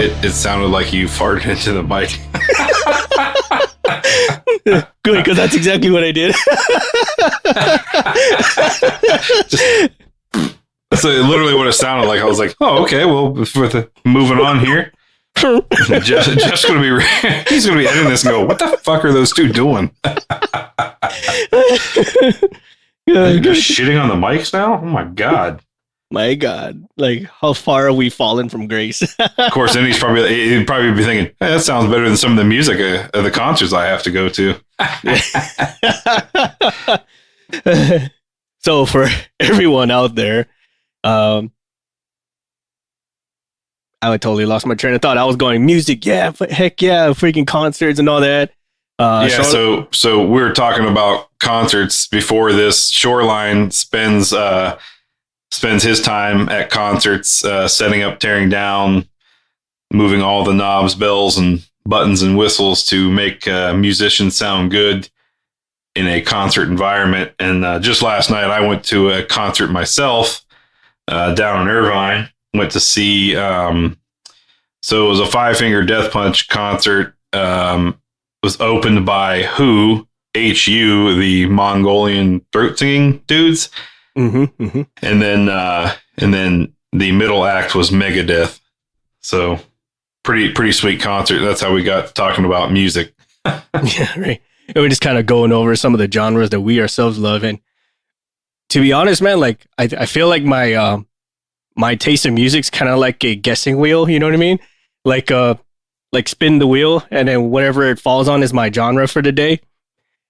It sounded like you farted into the mic. Good, because that's exactly what I did. So literally what it sounded like. I was like, oh, okay, well, moving on here. Jeff's going to be, he's going to be editing this and go, what the fuck are those two doing? You're shitting on the mics now? Oh my God. My God. Like, how far are we fallen from grace? Of course, then he'd probably be thinking, hey, that sounds better than some of the music of the concerts I have to go to. So for everyone out there, I totally lost my train of thought. I was going music, heck yeah, freaking concerts and all that. So we were talking about concerts before this. Shoreline spends his time at concerts, setting up, tearing down, moving all the knobs, bells, and buttons and whistles to make musicians sound good in a concert environment. And just last night, I went to a concert myself down in Irvine. Went to see, so it was a Five Finger Death Punch concert. Was opened by HU, the Mongolian throat singing dudes. Mm-hmm, mm-hmm. And then the middle act was Megadeth. So pretty sweet concert. That's how we got talking about music. Yeah, right. And we're just kind of going over some of the genres that we ourselves love. And to be honest, man, like I feel like my taste in music's kind of like a guessing wheel. You know what I mean? Like spin the wheel, and then whatever it falls on is my genre for the day.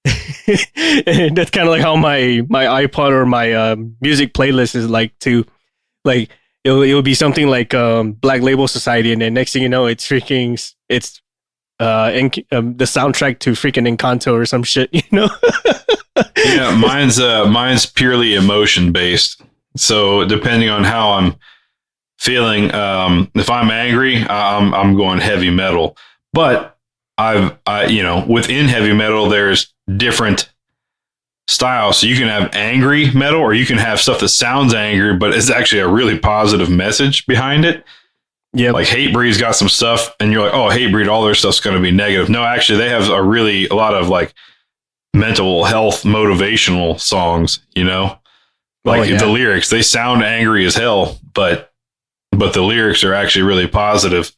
And that's kind of like how my iPod or my music playlist is like to, like it'll be something like Black Label Society, and then next thing you know, it's the soundtrack to freaking Encanto or some shit, you know? Yeah, mine's purely emotion based. So depending on how I'm feeling, if I'm angry, I'm going heavy metal. But within heavy metal, there's different styles. So you can have angry metal, or you can have stuff that sounds angry, but it's actually a really positive message behind it. Yeah, like Hatebreed's got some stuff, and you're like, oh, Hatebreed, all their stuff's going to be negative. No, actually, they have a lot of like mental health motivational songs. You know, like the lyrics, they sound angry as hell, but the lyrics are actually really positive.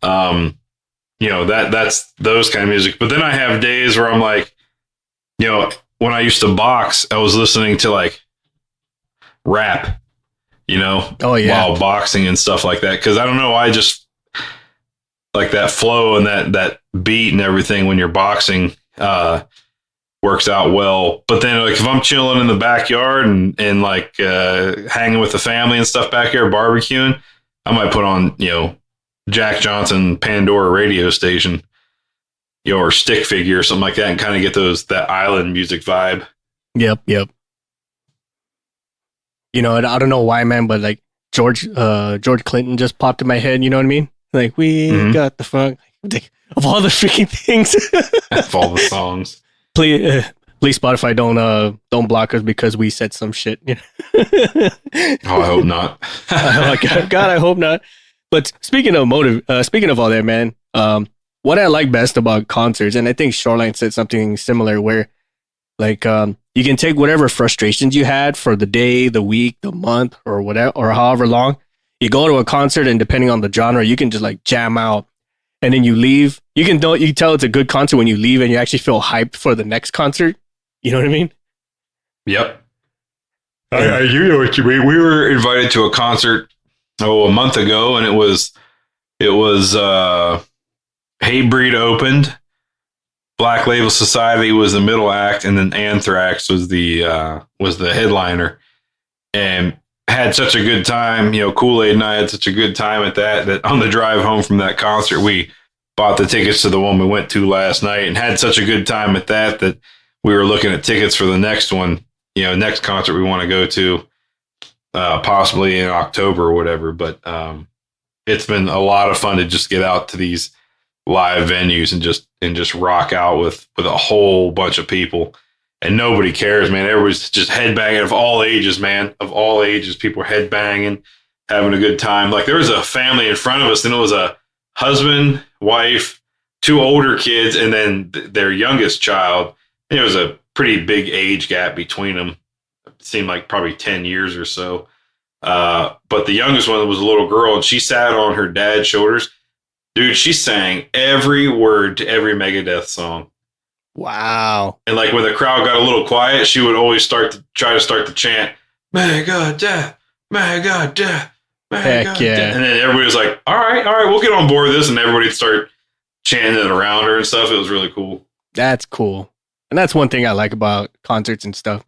That's those kind of music. But then I have days where I'm like, when I used to box, I was listening to like rap, while boxing and stuff like that. Cause I don't know, I just like that flow and that beat and everything when you're boxing, works out well. But then like if I'm chilling in the backyard and like hanging with the family and stuff back here barbecuing, I might put on Jack Johnson Pandora radio station, or Stick Figure or something like that, and kind of get that island music vibe. Yep. I don't know why, man, but like George Clinton just popped in my head. You know what I mean? Like we got the funk of all the freaking things, of all the songs. Please, Spotify, don't block us because we said some shit. Oh, I hope not. God, I hope not. But speaking of all that, man, what I like best about concerts, and I think Shoreline said something similar, where like you can take whatever frustrations you had for the day, the week, the month, or whatever, or however long. You go to a concert, and depending on the genre, you can just like jam out. And then you leave. You tell it's a good concert when you leave, and you actually feel hyped for the next concert. You know what I mean? Yep. I do know what you mean. We were invited to a concert a month ago, and it was Hatebreed opened, Black Label Society was the middle act, and then Anthrax was the headliner, and had such a good time. Kool-Aid and I had such a good time at that on the drive home from that concert, we bought the tickets to the one we went to last night, and had such a good time at that we were looking at tickets for the next one, next concert we want to go to, possibly in October or whatever. But it's been a lot of fun to just get out to these live venues and just rock out with a whole bunch of people. And nobody cares, man. Everybody's just headbanging of all ages, man. Of all ages, people are headbanging, having a good time. Like there was a family in front of us, and it was a husband, wife, two older kids, and then their youngest child. And there was a pretty big age gap between them. It seemed like probably 10 years or so. But the youngest one was a little girl, and she sat on her dad's shoulders. Dude, she sang every word to every Megadeth song. Wow. And like when the crowd got a little quiet, she would always try to start the chant, Megadeth, Megadeth, Megadeth. Heck yeah. And then everybody was like, all right, we'll get on board with this. And everybody would start chanting it around her and stuff. It was really cool. That's cool. And that's one thing I like about concerts and stuff.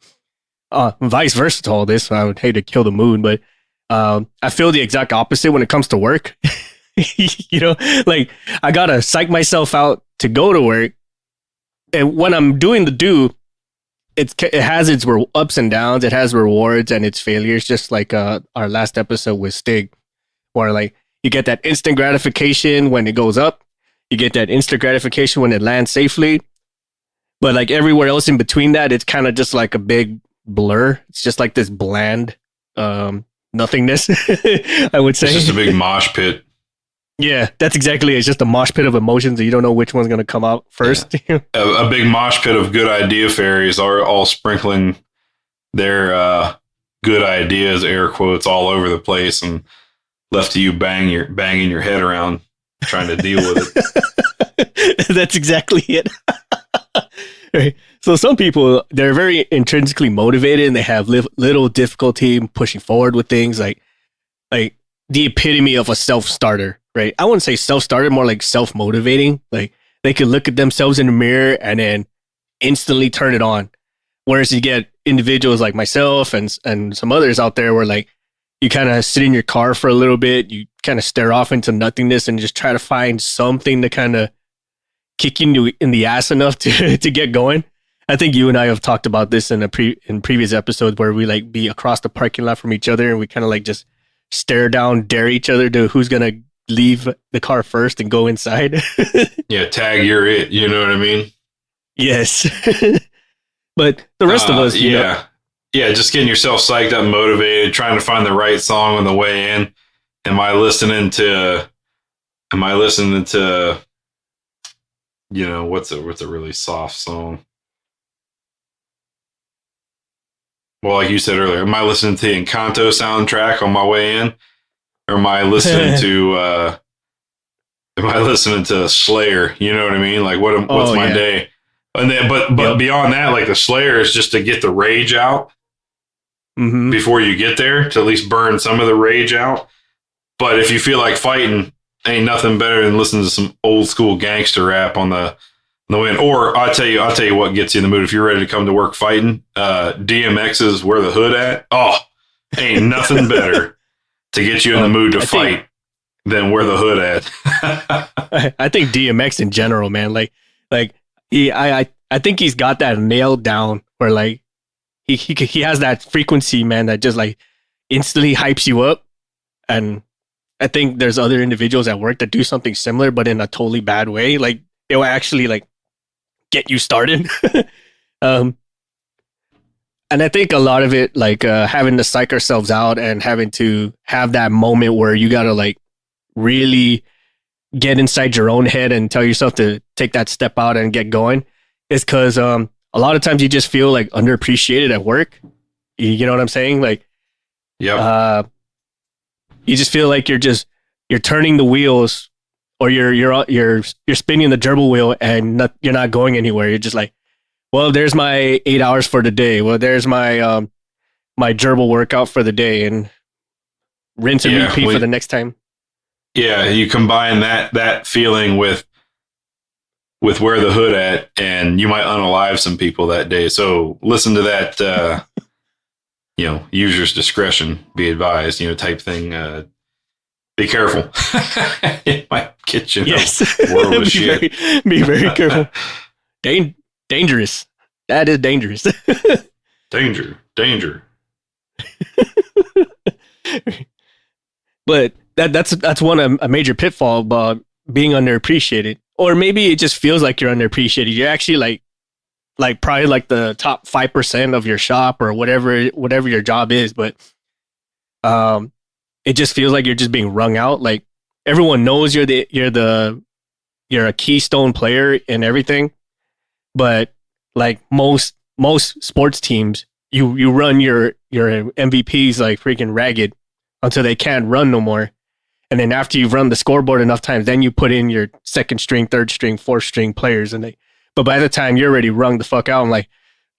Vice versa to all this. I would hate to kill the mood, but I feel the exact opposite when it comes to work. You know, like I gotta psych myself out to go to work, and when I'm doing it has its ups and downs. It has rewards and its failures, just like our last episode with Stig, where like you get that instant gratification when it goes up, you get that instant gratification when it lands safely, but like everywhere else in between that, it's kind of just like a big blur. It's just like this bland nothingness. I would say it's just a big mosh pit. Yeah, that's exactly it. It's just a mosh pit of emotions and you don't know which one's going to come out first. Yeah. A big mosh pit of good idea fairies are all sprinkling their good ideas, air quotes, all over the place, and left to you banging your head around trying to deal with it. That's exactly it. Right. So some people, they're very intrinsically motivated and they have little difficulty pushing forward with things, like the epitome of a self-starter, right? I wouldn't say self-starter, more like self-motivating. Like they could look at themselves in the mirror and then instantly turn it on. Whereas you get individuals like myself and some others out there where like you kind of sit in your car for a little bit, you kind of stare off into nothingness and just try to find something to kind of kick you in the ass enough to get going. I think you and I have talked about this in previous episodes where we like be across the parking lot from each other and we kind of like just stare down, dare each other to who's gonna leave the car first and go inside. Yeah, tag you're it. You know what I mean? Yes. But the rest of us, yeah, just getting yourself psyched up, motivated, trying to find the right song on the way in. Am I listening to? You know, what's a really soft song? Well, like you said earlier, am I listening to the Encanto soundtrack on my way in? Or am I listening to Slayer? You know what I mean? Like what's my day? And then but beyond that, like the Slayer is just to get the rage out before you get there, to at least burn some of the rage out. But if you feel like fighting, ain't nothing better than listening to some old school gangster rap on the way in. Or I'll tell you what gets you in the mood if you're ready to come to work fighting. DMX's Where the Hood At? Oh, ain't nothing better to get you in the mood to fight than Where the Hood At. I think DMX in general, man, like I think he's got that nailed down where like he has that frequency, man, that just like instantly hypes you up. And I think there's other individuals at work that do something similar, but in a totally bad way. Like it will actually like get you started. And I think a lot of it, like having to psych ourselves out and having to have that moment where you got to like really get inside your own head and tell yourself to take that step out and get going, is because a lot of times you just feel like underappreciated at work. You know what I'm saying? Like, yeah. You just feel like you're turning the wheels, or you're spinning the gerbil wheel and you're not going anywhere. You're just like, well, there's my 8 hours for the day. Well, there's my my gerbil workout for the day, and rinse and repeat for the next time. Yeah, you combine that feeling with Where the Hood At, and you might unalive some people that day. So listen to that. User's discretion be advised, type thing. Be careful. It might get you in a world of shit. Be very careful. Dangerous. That is dangerous. Danger. But that's a major pitfall about being underappreciated. Or maybe it just feels like you're underappreciated. You're actually like probably like the top 5% of your shop or whatever your job is, but it just feels like you're just being wrung out. Like everyone knows you're a keystone player in everything. But like most sports teams, you run your MVPs like freaking ragged until they can't run no more. And then after you've run the scoreboard enough times, then you put in your second string, third string, fourth string players. But by the time you're already rung the fuck out, I'm like,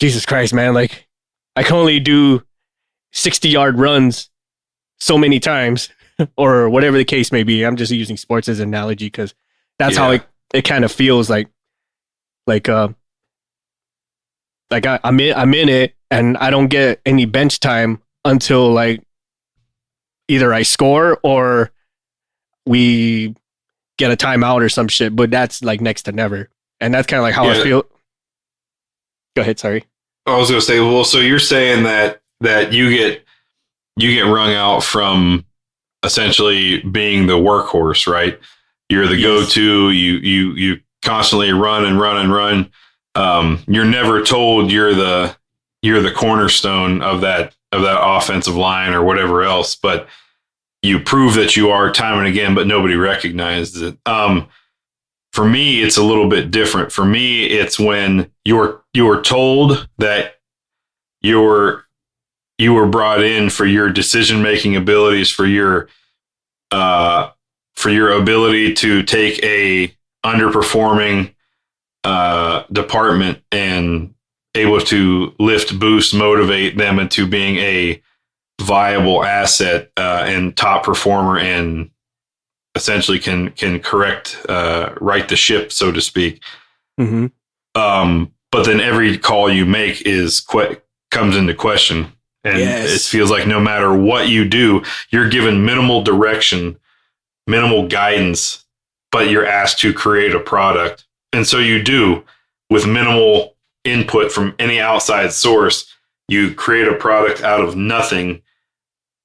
Jesus Christ, man, like I can only do 60-yard runs so many times or whatever the case may be. I'm just using sports as an analogy because that's how it kind of feels like I'm in it and I don't get any bench time until like either I score or we get a timeout or some shit, but that's like next to never. And that's kind of like how I feel. Go ahead. Sorry. I was going to say, well, so you're saying that you get wrung out from essentially being the workhorse, right? You're the go-to. You constantly run and run and run. You're never told you're the cornerstone of that offensive line or whatever else, but you prove that you are time and again, but nobody recognizes it. For me, it's a little bit different. For me, it's when you were told that you were brought in for your decision-making abilities, for your ability to take a underperforming department and able to lift, boost, motivate them into being a viable asset and top performer, and essentially can correct, right the ship, so to speak. Mm-hmm. But then every call you make comes into question. And it feels like no matter what you do, you're given minimal direction, minimal guidance, but you're asked to create a product. And so you do, with minimal input from any outside source, you create a product out of nothing,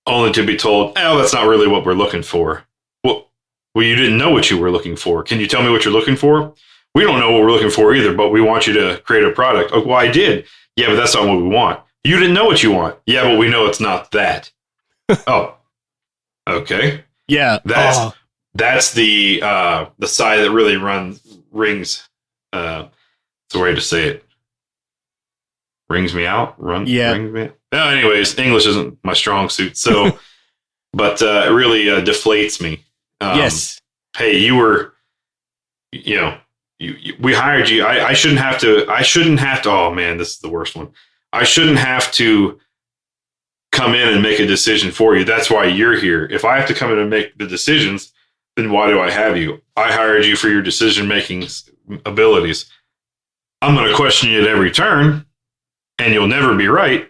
only to be told, oh, that's not really what we're looking for. Well, you didn't know what you were looking for. Can you tell me what you're looking for? We don't know what we're looking for either, but we want you to create a product. Oh, well, I did. Yeah, but that's not what we want. You didn't know what you want. Yeah, but we know it's not that. Oh, okay. Yeah. That's the side that really rings. It's a way to say it. Rings me out. Rings me out. No, anyways, English isn't my strong suit. So, but it really deflates me. Yes. Hey, we hired you. I shouldn't have to. Oh man, this is the worst one. I shouldn't have to come in and make a decision for you. That's why you're here. If I have to come in and make the decisions, then why do I have you? I hired you for your decision-making abilities. I'm going to question you at every turn, and you'll never be right.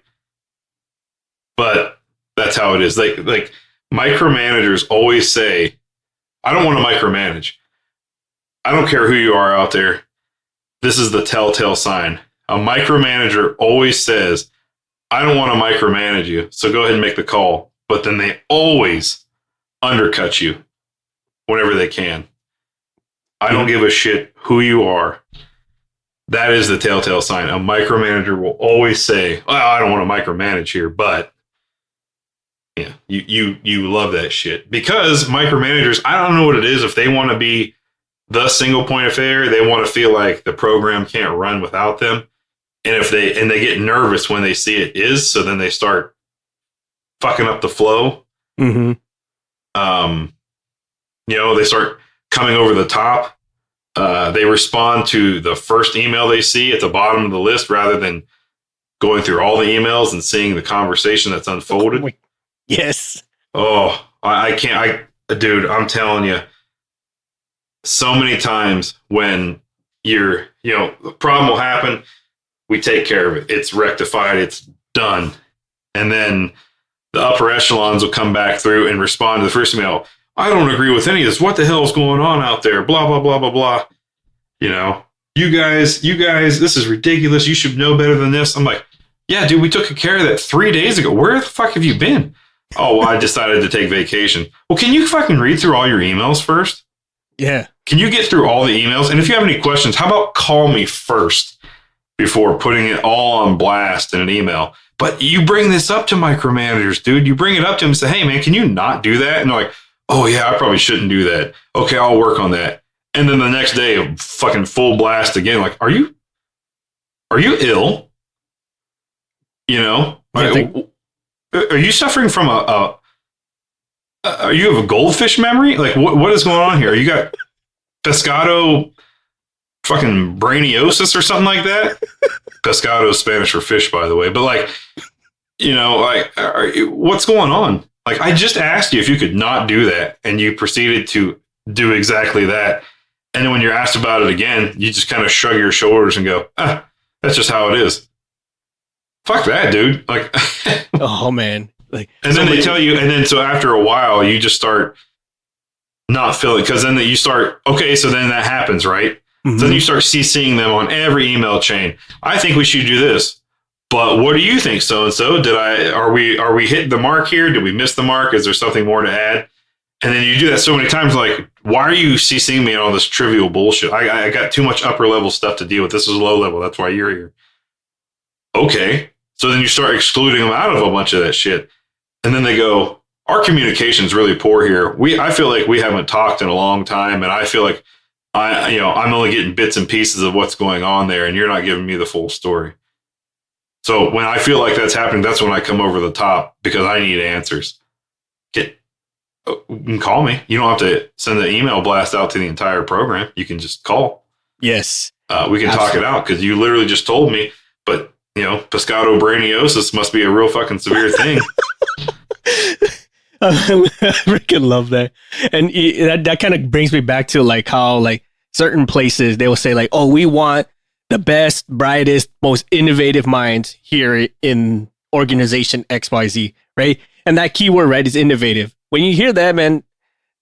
But that's how it is. Like micromanagers always say, I don't want to micromanage. I don't care who you are out there. This is the telltale sign. A micromanager always says, I don't want to micromanage you, so go ahead and make the call. But then they always undercut you whenever they can. I don't give a shit who you are. That is the telltale sign. A micromanager will always say, well, I don't want to micromanage here, but yeah, you love that shit. Because micromanagers, I don't know what it is. If they want to be the single point of failure, they want to feel like the program can't run without them. And they get nervous when they see it is, so then they start fucking up the flow. Mm-hmm. They start coming over the top. They respond to the first email they see at the bottom of the list rather than going through all the emails and seeing the conversation that's unfolded. Yes. Oh, I can't. Dude, I'm telling you, so many times when the problem will happen, we take care of it. It's rectified. It's done. And then the upper echelons will come back through and respond to the first email. I don't agree with any of this. What the hell is going on out there? Blah, blah, blah, blah, blah. You guys, this is ridiculous. You should know better than this. I'm like, yeah, dude, we took care of that 3 days ago. Where the fuck have you been? Oh, well, I decided to take vacation. Well, can you fucking read through all your emails first? Yeah. Can you get through all the emails? And if you have any questions, how about call me first before putting it all on blast in an email? But you bring this up to micromanagers, dude. You bring it up to them and say, hey, man, can you not do that? And they're like, oh yeah, I probably shouldn't do that. Okay, I'll work on that. And then the next day, fucking full blast again. Like, are you ill? You know, are you suffering from are you have a goldfish memory? Like, what is going on here? You got pescado fucking brainiosis or something like that? Pescado is Spanish for fish, by the way. But like, you know, like, what's going on? Like, I just asked you if you could not do that, and you proceeded to do exactly that. And then when you're asked about it again, you just kind of shrug your shoulders and go, that's just how it is. Fuck that, dude. Like, oh man. Like, and then they tell you, and then so after a while, you just start not feeling, because then you start, okay, so then that happens, right? Mm-hmm. So then you start CCing them on every email chain. I think we should do this. But what do you think, so-and-so? Are we hitting the mark here? Did we miss the mark? Is there something more to add? And then you do that so many times, like, why are you CCing me on all this trivial bullshit? I got too much upper level stuff to deal with. This is low level. That's why you're here. Okay. So then you start excluding them out of a bunch of that shit. And then they go, our communication is really poor here. I feel like we haven't talked in a long time. And I feel like I'm only getting bits and pieces of what's going on there. And you're not giving me the full story. So when I feel like that's happening, that's when I come over the top because I need answers. You can call me. You don't have to send an email blast out to the entire program. You can just call. Yes. We can talk it out because you literally just told me, but you know, pescado brainiosis must be a real fucking severe thing. I freaking love that. And that kind of brings me back to like how like certain places they will say like, oh, we want the best, brightest, most innovative minds here in organization XYZ, right? And that keyword, right, is innovative. When you hear that, man,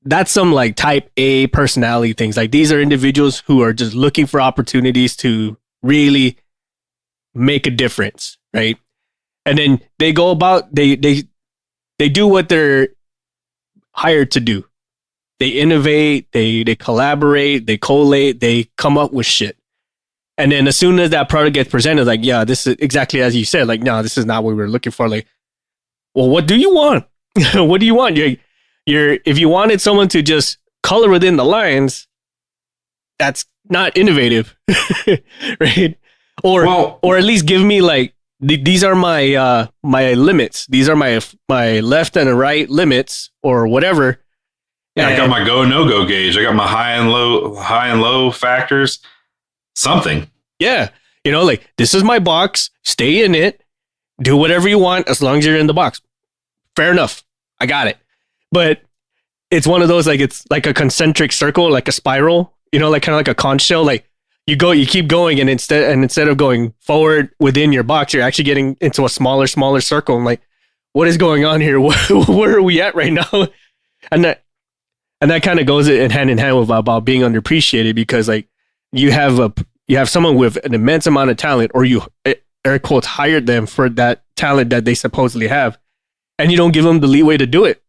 that's some like type A personality things. Like these are individuals who are just looking for opportunities to really make a difference, right? And then they go about, they do what they're hired to do. They innovate, they collaborate, they collate, they come up with shit. And then as soon as that product gets presented, like, yeah, this is exactly as you said, like, no, this is not what we were looking for. Like, well, what do you want? What do you want? If you wanted someone to just color within the lines, that's not innovative, right? Or at least give me like, these are my my limits. These are my left and right limits or whatever. Yeah, I got my go no go gauge. I got my high and low factors. Something. Yeah. You know, like, this is my box. Stay in it. Do whatever you want as long as you're in the box. Fair enough. I got it. But it's one of those, like, it's like a concentric circle, like a spiral, you know, like kind of like a conch shell. Like you keep going, and instead of going forward within your box, you're actually getting into a smaller circle. And like, what is going on here? Where are we at right now? And that kind of goes hand in hand with about being underappreciated, because like, you have someone with an immense amount of talent, or you air quotes hired them for that talent that they supposedly have, and you don't give them the leeway to do it.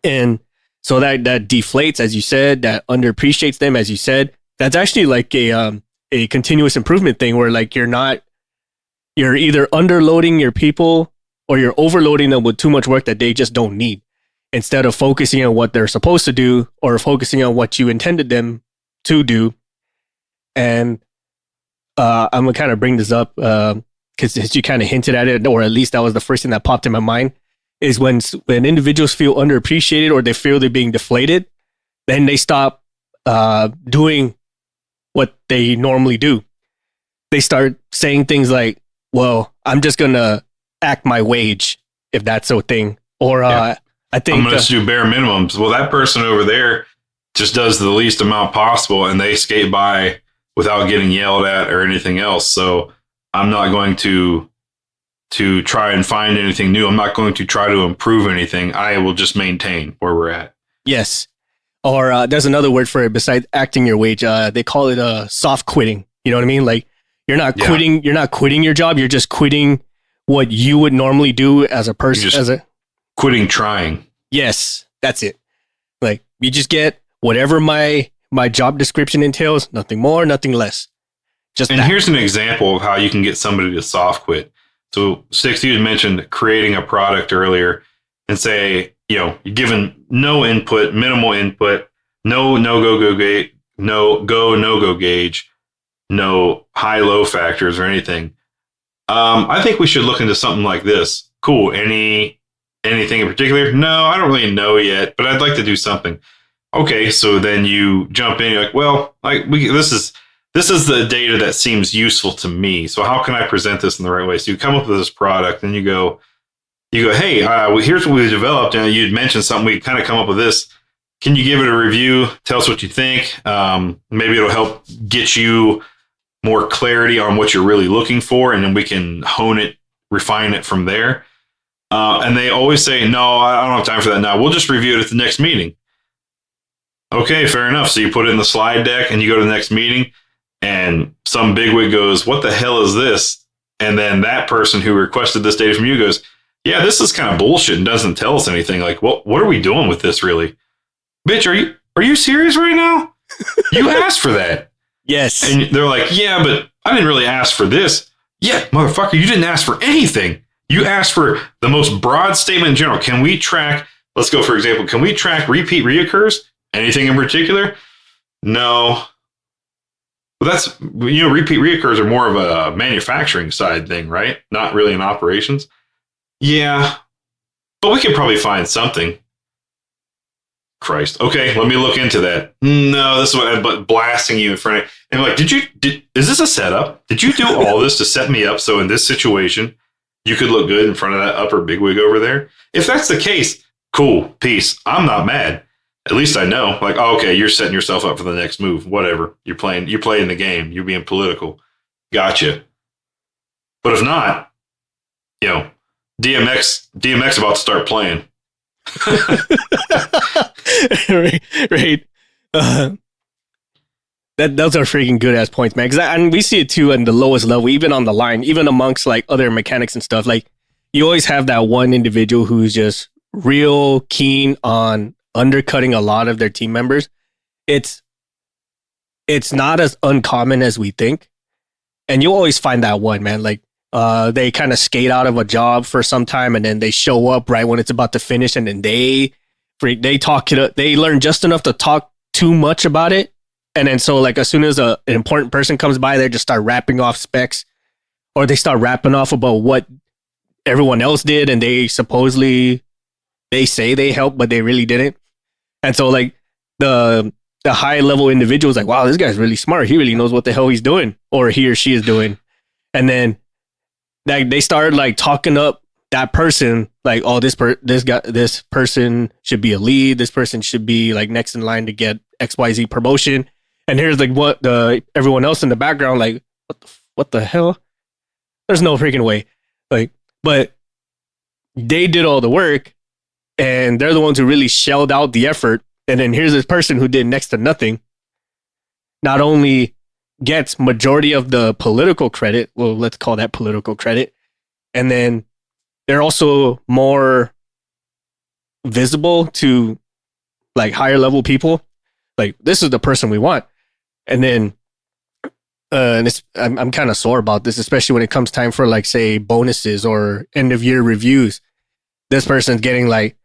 And so that deflates, as you said, that underappreciates them, as you said. That's actually like a continuous improvement thing where like you're either underloading your people or you're overloading them with too much work that they just don't need, instead of focusing on what they're supposed to do or focusing on what you intended them to do. And I'm gonna kind of bring this up because you kind of hinted at it, or at least that was the first thing that popped in my mind, is when individuals feel underappreciated or they feel they're being deflated, then they stop doing what they normally do. They start saying things like, well, I'm just gonna act my wage, if that's a thing. Or I think I'm gonna just do bare minimums. Well, that person over there just does the least amount possible, and they skate by without getting yelled at or anything else. So I'm not going to try and find anything new. I'm not going to try to improve anything. I will just maintain where we're at. Yes. Or there's another word for it besides acting your wage. They call it soft quitting. You know what I mean? Like you're not quitting. You're not quitting your job. You're just quitting what you would normally do as a person. Quitting trying. Yes, that's it. Like you just get whatever my job description entails, nothing more, nothing less. Here's an example of how you can get somebody to soft quit. So, Six, you had mentioned creating a product earlier, and say you're given no input, minimal input, no go gauge, no go gauge, no high low factors or anything. I think we should look into something like this. Cool. Anything in particular? No, I don't really know yet, but I'd like to do something. Okay, so then you jump in. You're like, well, this is the data that seems useful to me. So how can I present this in the right way? So you come up with this product, and you go, hey, here's what we developed, and you'd mentioned something. We kind of come up with this. Can you give it a review? Tell us what you think. Maybe it'll help get you more clarity on what you're really looking for, and then we can hone it, refine it from there. And they always say, no, I don't have time for that now. We'll just review it at the next meeting. Okay, fair enough. So you put it in the slide deck and you go to the next meeting, and some bigwig goes, what the hell is this? And then that person who requested this data from you goes, yeah, this is kind of bullshit and doesn't tell us anything. Like, what are we doing with this really? Bitch, are you serious right now? You asked for that. Yes. And they're like, yeah, but I didn't really ask for this. Yeah, motherfucker, you didn't ask for anything. You asked for the most broad statement in general. Can we track, let's go for example, can we track repeat reoccurs? Anything in particular? No. But that's, repeat reoccurs are more of a manufacturing side thing, right? Not really in operations. Yeah. But we could probably find something. Christ. Okay, let me look into that. No, this is what I'm blasting you in front of. And I'm like, is this a setup? Did you do all this to set me up so in this situation you could look good in front of that upper bigwig over there? If that's the case, cool, peace. I'm not mad. At least I know. Like, oh, okay, you're setting yourself up for the next move. Whatever. You're playing the game. You're being political. Gotcha. But if not, DMX about to start playing. right. Those are freaking good ass points, man. And we see it too in the lowest level, even on the line, even amongst like other mechanics and stuff. Like you always have that one individual who's just real keen on undercutting a lot of their team members. It's not as uncommon as we think, and you always find that one, man. Like they kind of skate out of a job for some time, and then they show up right when it's about to finish, and then they talk it up. They learn just enough to talk too much about it. And then so like as soon as an important person comes by, they just start rapping off specs, or they start rapping off about what everyone else did, and they say they helped, but they really didn't. And so like the high level individuals like, wow, this guy's really smart. He really knows what the hell he's doing, or he or she is doing. And then like they started like talking up that person, like, oh, this person should be a lead. This person should be like next in line to get XYZ promotion. And here's like everyone else in the background, like, what the hell? There's no freaking way. Like, but they did all the work, and they're the ones who really shelled out the effort. And then here's this person who did next to nothing. Not only gets majority of the political credit, well, let's call that political credit, and then they're also more visible to like higher level people. Like, this is the person we want. And then I'm kind of sore about this, especially when it comes time for like, say, bonuses or end of year reviews. This person's getting like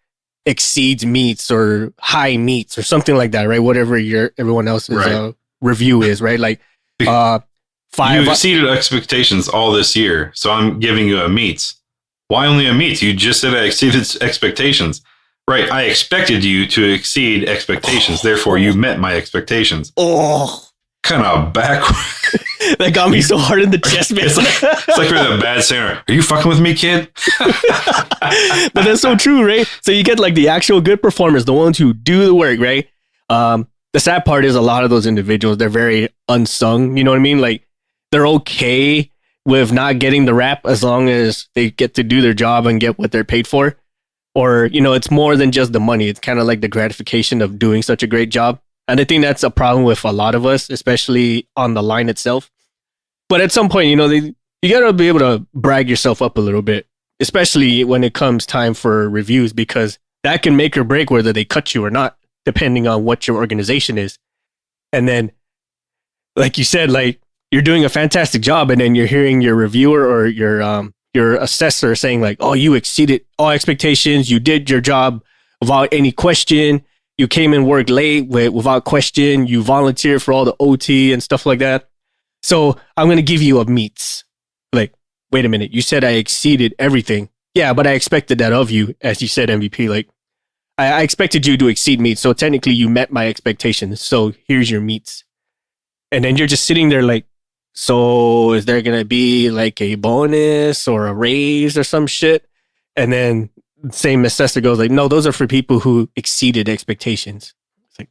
exceeds meets or high meets or something like that, right? Whatever everyone else's review is, right? Like you exceeded expectations all this year, so I'm giving you a meets. Why only a meets? You just said I exceeded expectations. Right, I expected you to exceed expectations, therefore you met my expectations. Oh. Kind of backward. That got me so hard in the chest, man. It's like we're that bad singer. Are you fucking with me, kid? But that's so true, right? So you get like the actual good performers, the ones who do the work, right? The sad part is a lot of those individuals, they're very unsung. You know what I mean? Like, they're okay with not getting the rap as long as they get to do their job and get what they're paid for. Or, it's more than just the money. It's kind of like the gratification of doing such a great job. And I think that's a problem with a lot of us, especially on the line itself. But at some point, you got to be able to brag yourself up a little bit, especially when it comes time for reviews, because that can make or break whether they cut you or not, depending on what your organization is. And then, like you said, like, you're doing a fantastic job, and then you're hearing your reviewer or your assessor saying like, oh, you exceeded all expectations. You did your job without any question. You came and worked late without question. You volunteered for all the OT and stuff like that. So I'm going to give you a meets. Like, wait a minute. You said I exceeded everything. Yeah, but I expected that of you, as you said, MVP. Like, I expected you to exceed meets. So technically you met my expectations. So here's your meets. And then you're just sitting there like, so is there going to be like a bonus or a raise or some shit? And then same assessor goes like, no, those are for people who exceeded expectations. It's like,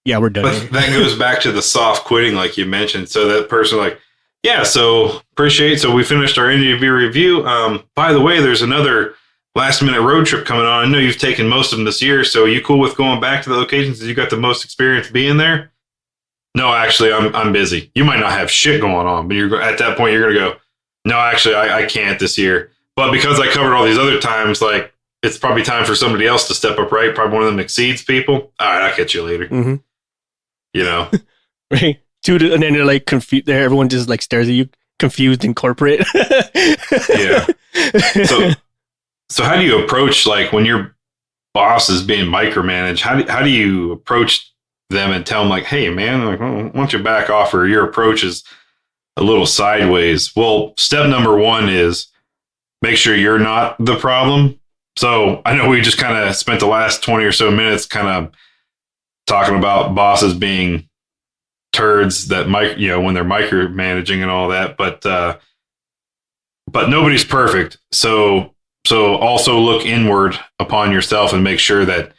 yeah, we're done. But that goes back to the soft quitting, like you mentioned. So that person like, yeah, so appreciate. So we finished our interview review. By the way, there's another last minute road trip coming on. I know you've taken most of them this year. So are you cool with going back to the locations that you got the most experience being there? No, actually, I'm busy. You might not have shit going on, but you're at that point, you're going to go, no, actually, I can't this year. But because I covered all these other times, like, it's probably time for somebody else to step up, right? Probably one of them exceeds people. All right, I'll catch you later. Mm-hmm. You know? Right. And then they're like confused. Everyone just like stares at you, confused and corporate. Yeah. So how do you approach, like, when your boss is being micromanaged, how do you approach them and tell them, like, hey, man, like, why don't you back off, or your approach is a little sideways? Well, step number one is make sure you're not the problem. So I know we just kind of spent the last 20 or so minutes kind of talking about bosses being turds that when they're micromanaging and all that, but nobody's perfect. So also look inward upon yourself and make sure that,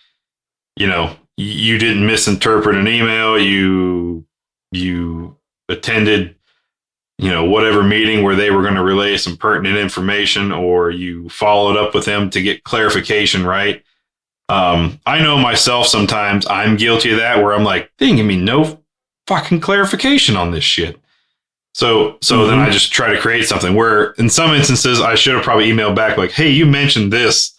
you didn't misinterpret an email. You attended, whatever meeting where they were going to relay some pertinent information, or you followed up with them to get clarification, right? I know myself, sometimes I'm guilty of that, where I'm like, they didn't give me no fucking clarification on this shit. So then I just try to create something where in some instances I should have probably emailed back like, hey, you mentioned this.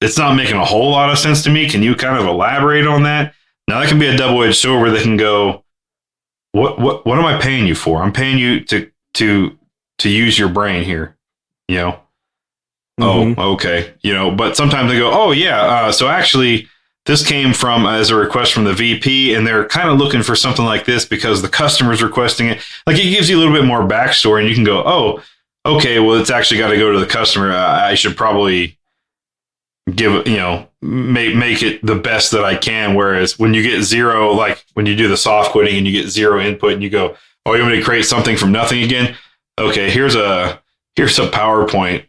It's not making a whole lot of sense to me. Can you kind of elaborate on that? Now that can be a double-edged sword where they can go, what am I paying you for? I'm paying you to use your brain here, Oh, okay. But sometimes they go, oh yeah. So actually this came from as a request from the VP, and they're kind of looking for something like this because the customer's requesting it. Like, it gives you a little bit more backstory, and you can go, oh, okay, well, it's actually got to go to the customer. I should probably give, make it the best that I can. Whereas when you get zero, like when you do the soft quitting and you get zero input and you go, oh, you want me to create something from nothing again? Okay, here's a PowerPoint,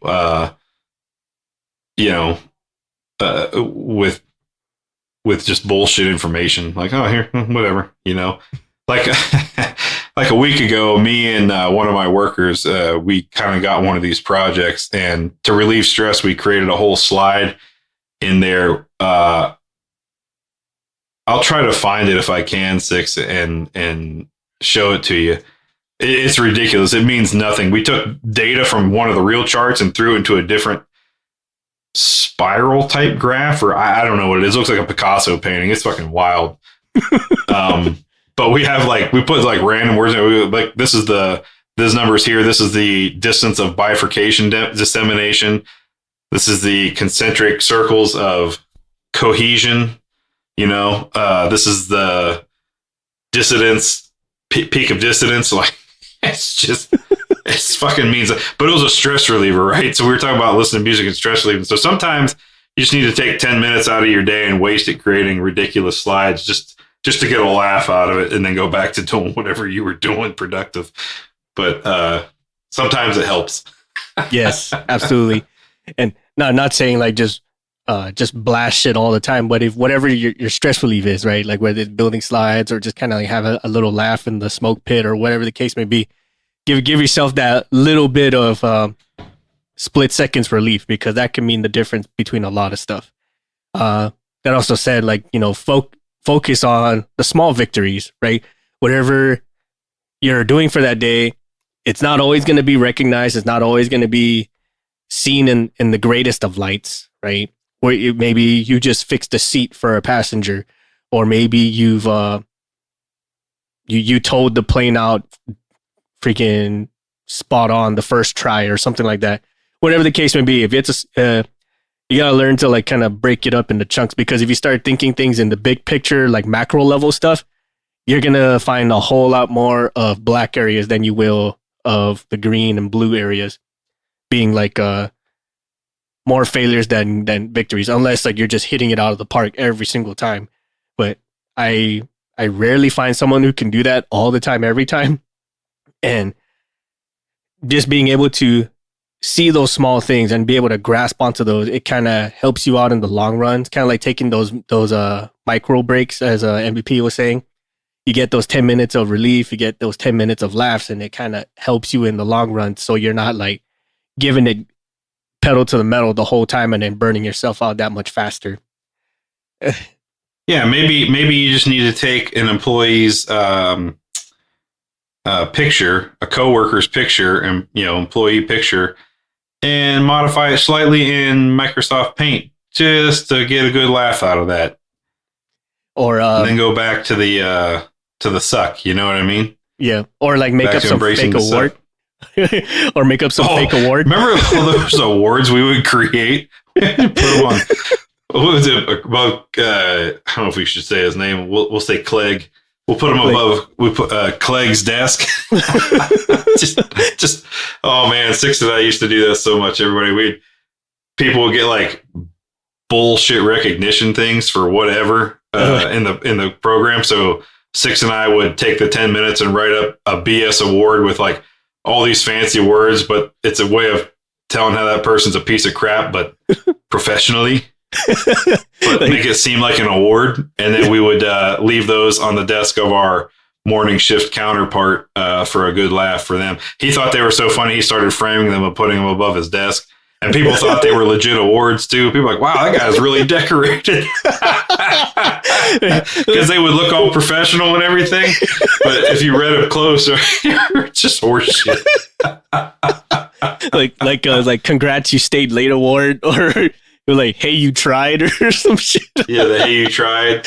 with just bullshit information. Like, oh, here, whatever, like, like a week ago, me and one of my workers, we kind of got one of these projects, and to relieve stress, we created a whole slide in there. I'll try to find it if I can, Six, and show it to you. It's ridiculous. It means nothing. We took data from one of the real charts and threw it into a different spiral type graph, or I don't know what it is. It looks like a Picasso painting. It's fucking wild. But we have we put random words in. Like, this number's here. This is the distance of bifurcation dissemination. This is the concentric circles of cohesion. This is the dissidence, peak of dissidence. Like, it's fucking means, but it was a stress reliever, right? So we were talking about listening to music and stress relieving. So sometimes you just need to take 10 minutes out of your day and waste it creating ridiculous slides just to get a laugh out of it, and then go back to doing whatever you were doing productive. But sometimes it helps. Yes, absolutely. And not saying just blast shit all the time, but if whatever your stress relief is, right? Like whether it's building slides or just kind of have a little laugh in the smoke pit or whatever the case may be, give yourself that little bit of split seconds relief, because that can mean the difference between a lot of stuff. That also said, focus on the small victories, right? Whatever you're doing for that day, it's not always going to be recognized. It's not always going to be seen in the greatest of lights, right? Where maybe you just fixed a seat for a passenger, or maybe you've you towed the plane out freaking spot on the first try or something like that. Whatever the case may be, if it's You gotta learn to like kind of break it up into chunks, because if you start thinking things in the big picture, like macro level stuff, you're gonna find a whole lot more of black areas than you will of the green and blue areas, being like more failures than victories, unless like you're just hitting it out of the park every single time. But I I rarely find someone who can do that all the time, every time. And just being able to see those small things and be able to grasp onto those, it kind of helps you out in the long run. It's kind of like taking those micro breaks, as MVP was saying. You get those 10 minutes of relief, you get those 10 minutes of laughs, and it kind of helps you in the long run. So you're not like giving it pedal to the metal the whole time and then burning yourself out that much faster. Yeah, maybe you just need to take an employee's picture, a coworker's picture, and employee picture, and modify it slightly in Microsoft Paint just to get a good laugh out of that, Or and then go back to the suck. You know what I mean? yeah, or like make Back up to some embracing fake the suck. award, or make up some fake award. Remember all those awards we would create? Put them on. What was it about? I don't know if we should say his name. We'll say Clegg. We'll put him above. We put Clegg's desk. just. Oh man, Six and I used to do that so much. People would get like bullshit recognition things for whatever in the program. So Six and I would take the 10 minutes and write up a BS award with like all these fancy words, but it's a way of telling how that person's a piece of crap, but professionally. But make it seem like an award, and then we would leave those on the desk of our morning shift counterpart for a good laugh for them. He thought they were so funny, he started framing them and putting them above his desk, and people thought they were legit awards too. People were like, wow, that guy's really decorated. Because they would look all professional and everything, but if you read it close, it's just horseshit. like congrats, you stayed late award, or you're like, hey, you tried, or some shit. Yeah, the hey, you tried.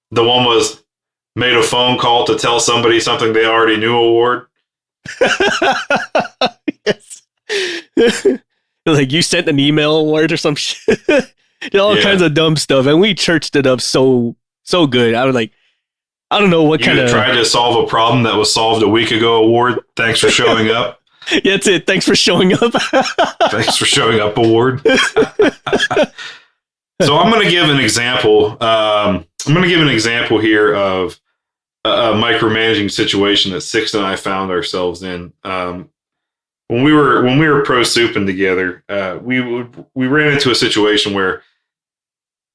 The one was made a phone call to tell somebody something they already knew award. Yes. Like you sent an email award or some shit. All kinds of dumb stuff, and we churched it up so good. I was like, I don't know what kind of tried to solve a problem that was solved a week ago award. Thanks for showing up. Yeah, that's it. Thanks for showing up. Thanks for showing up award. So I'm going to give an example. I'm going to give an example here of a micromanaging situation that Six and I found ourselves in. When we were pro souping together, we ran into a situation where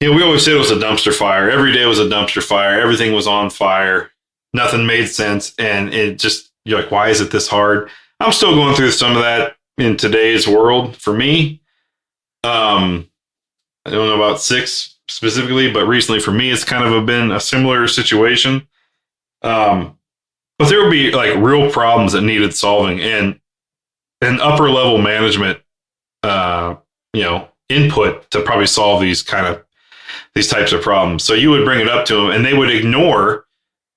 we always said it was a dumpster fire. Every day was a dumpster fire. Everything was on fire. Nothing made sense, and it just you're like, why is it this hard? I'm still going through some of that in today's world for me. I don't know about Six specifically, but recently for me, it's kind of been a similar situation. But there would be like real problems that needed solving, and upper level management, input to probably solve these types of problems. So you would bring it up to them, and they would ignore.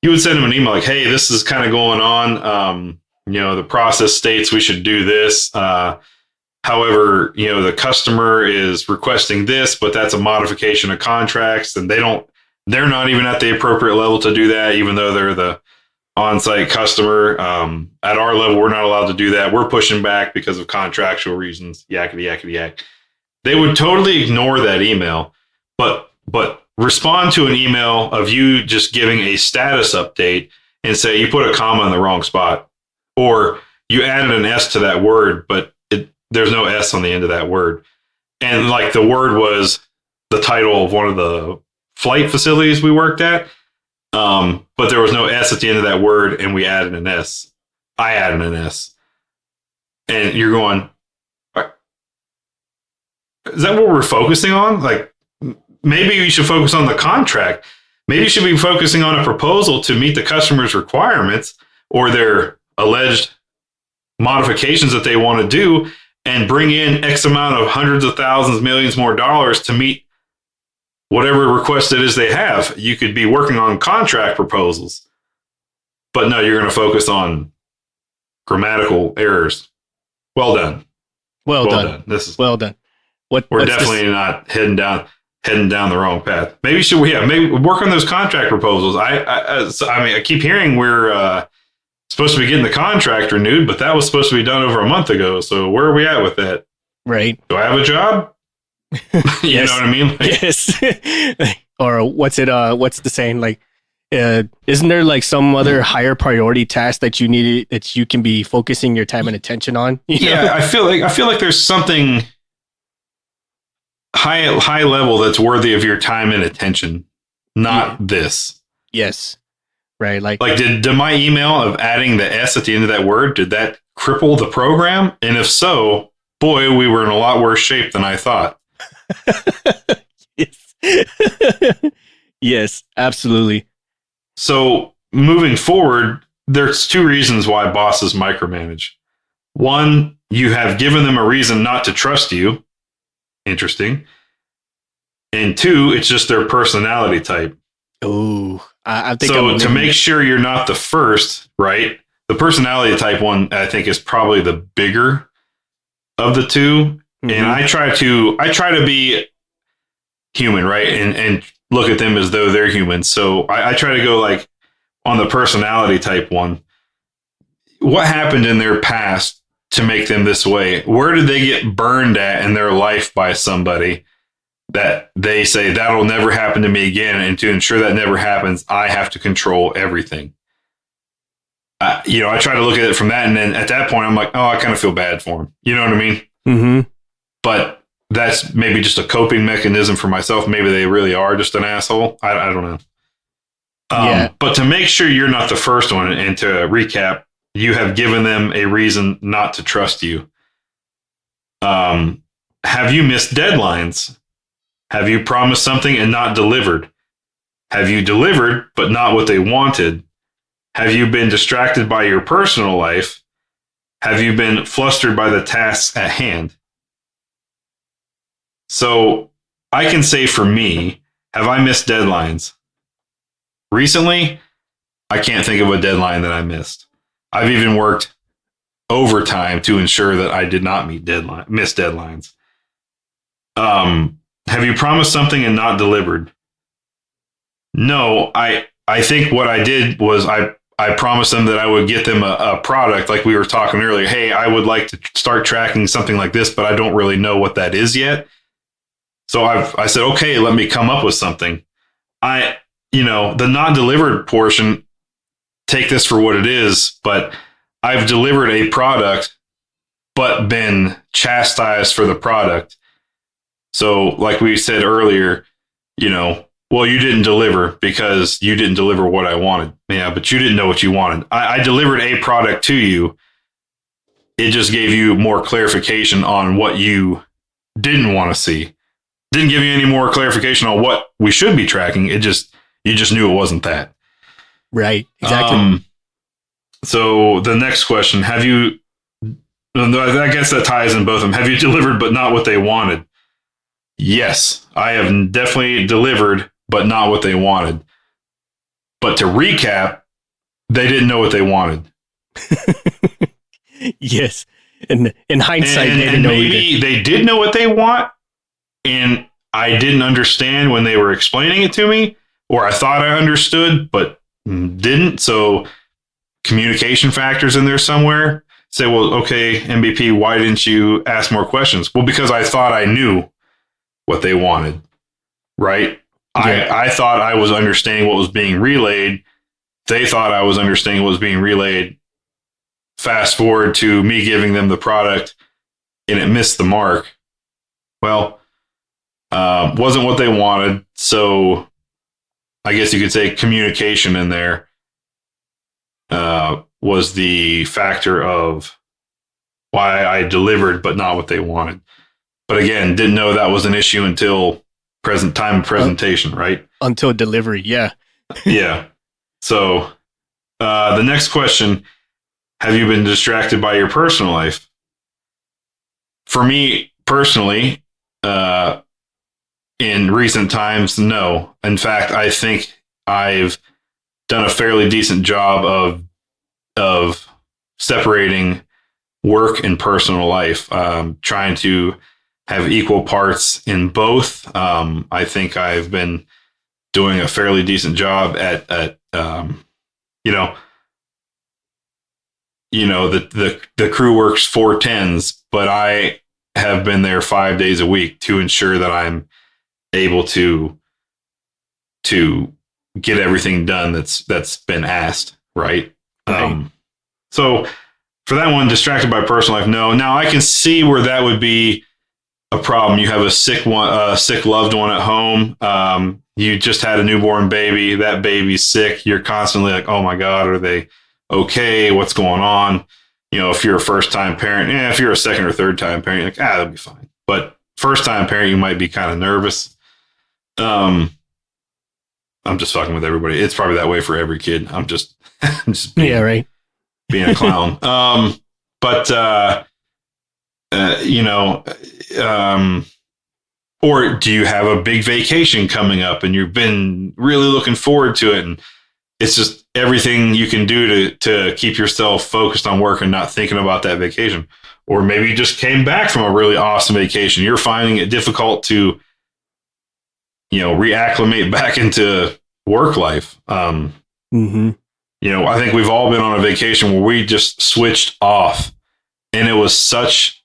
You would send them an email like, "Hey, this is kind of going on. The process states we should do this. However, the customer is requesting this, but that's a modification of contracts, and they're not even at the appropriate level to do that, even though they're the on-site customer. At our level, we're not allowed to do that. We're pushing back because of contractual reasons. Yakety yakety yak." They would totally ignore that email, but respond to an email of you just giving a status update and say you put a comma in the wrong spot, or you added an S to that word, but there's no S on the end of that word. And like the word was the title of one of the flight facilities we worked at. But there was no S at the end of that word, and we added an S. I added an S. And you're going, is that what we're focusing on? Like, maybe we should focus on the contract. Maybe you should be focusing on a proposal to meet the customer's requirements or their alleged modifications that they want to do, and bring in X amount of hundreds of thousands, millions more dollars to meet whatever request it is they have. You could be working on contract proposals, but no, you're going to focus on grammatical errors. Well done. Well Well done. done. This is Well done. we're What's definitely this? not heading down the wrong path. Maybe work on those contract proposals. I mean, I keep hearing we're supposed to be getting the contract renewed, but that was supposed to be done over a month ago. So where are we at with that? Right. Do I have a job? You Yes. know what I mean? Like, Yes. Or what's it? What's the saying? Like, isn't there like some other higher priority task that you need that you can be focusing your time and attention on? You know? yeah, I feel like there's something high level that's worthy of your time and attention, not this. Yes. Right. Like, Like, did my email of adding the S at the end of that word, did that cripple the program? And if so, boy, we were in a lot worse shape than I thought. yes. Yes, absolutely. So moving forward, there's two reasons why bosses micromanage. One, you have given them a reason not to trust you. Interesting. And two, it's just their personality type. Oh, I think So I'm to make sure you're not the first, right? The personality type one, I think, is probably the bigger of the two. Mhm. And I try to be human, right? And look at them as though they're human. So I try to go like on the personality type one. What happened in their past to make them this way? Where did they get burned at in their life by somebody that they say that'll never happen to me again? And to ensure that never happens, I have to control everything. I try to look at it from that. And then at that point, I'm like, oh, I kind of feel bad for him. You know what I mean? Mm-hmm. But that's maybe just a coping mechanism for myself. Maybe they really are just an asshole. I don't know. Yeah. But to make sure you're not the first one, and to recap, you have given them a reason not to trust you. Have you missed deadlines? Have you promised something and not delivered? Have you delivered but not what they wanted? Have you been distracted by your personal life? Have you been flustered by the tasks at hand? So I can say for me, have I missed deadlines? Recently, I can't think of a deadline that I missed. I've even worked overtime to ensure that I did not miss deadlines. Have you promised something and not delivered? No, I think what I did was I promised them that I would get them a product, like we were talking earlier. Hey, I would like to start tracking something like this, but I don't really know what that is yet. So I said, okay, let me come up with something. The non-delivered portion, take this for what it is, but I've delivered a product, but been chastised for the product. So like we said earlier, well, you didn't deliver because you didn't deliver what I wanted. Yeah, but you didn't know what you wanted. I delivered a product to you. It just gave you more clarification on what you didn't want to see. Didn't give you any more clarification on what we should be tracking. You just knew it wasn't that. Right. Exactly. So the next question, have you, I guess that ties in both of them. Have you delivered but not what they wanted? Yes, I have definitely delivered, but not what they wanted. But to recap, they didn't know what they wanted. Yes. And in hindsight, they didn't know maybe either. they did know what they want, and I didn't understand when they were explaining it to me, or I thought I understood, but didn't. So communication factors in there somewhere. Say, well, okay, MVP, why didn't you ask more questions? Well, because I thought I knew what they wanted, right? Yeah. I thought I was understanding what was being relayed. They thought I was understanding what was being relayed. Fast forward to me giving them the product and it missed the mark. Well, wasn't what they wanted. So I guess you could say communication in there was the factor of why I delivered, but not what they wanted. But again, didn't know that was an issue until time of presentation, right? Until delivery, yeah. Yeah. So the next question, have you been distracted by your personal life? For me personally, in recent times, no. In fact, I think I've done a fairly decent job of separating work and personal life, trying to have equal parts in both. I think I've been doing a fairly decent job at the crew works 4 10s, but I have been there 5 days a week to ensure that I'm able to get everything done that's been asked. Right. So for that one, distracted by personal life, no. Now I can see where that would be a problem. You have a sick loved one at home. You just had a newborn baby. That baby's sick. You're constantly like, oh my God, are they okay? What's going on? If you're a first time parent, if you're a second or third time parent, you're like, that'll be fine. But first time parent, you might be kind of nervous. I'm just fucking with everybody. It's probably that way for every kid. I'm just being a clown. Or do you have a big vacation coming up and you've been really looking forward to it, and it's just everything you can do to keep yourself focused on work and not thinking about that vacation? Or maybe you just came back from a really awesome vacation. You're finding it difficult to, reacclimate back into work life. I think we've all been on a vacation where we just switched off, and it was such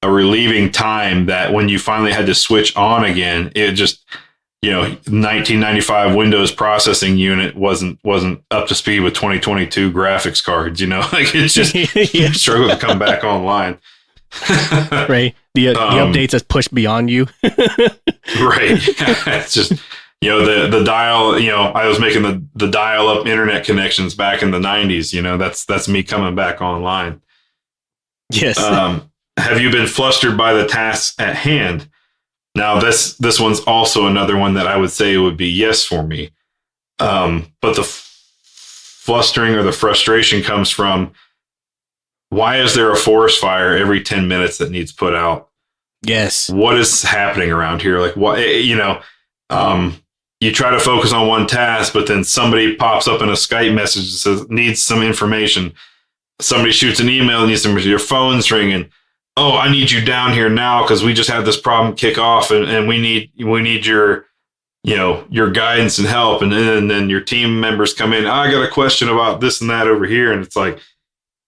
a relieving time that when you finally had to switch on again, it just, 1995 Windows processing unit wasn't up to speed with 2022 graphics cards, like it's just struggled to come back online. Right. The updates has pushed beyond you. Right. It's just, the dial, I was making the dial up internet connections back in the 90s, that's me coming back online. Yes. Have you been flustered by the tasks at hand? Now, this one's also another one that I would say would be yes for me. But the flustering or the frustration comes from, why is there a forest fire every 10 minutes that needs put out? Yes. What is happening around here? Like, what, you try to focus on one task, but then somebody pops up in a Skype message that says, needs some information. Somebody shoots an email, needs some, your phone's ringing. Oh, I need you down here now because we just had this problem kick off, and we need your, your guidance and help. And then your team members come in. I got a question about this and that over here. And it's like,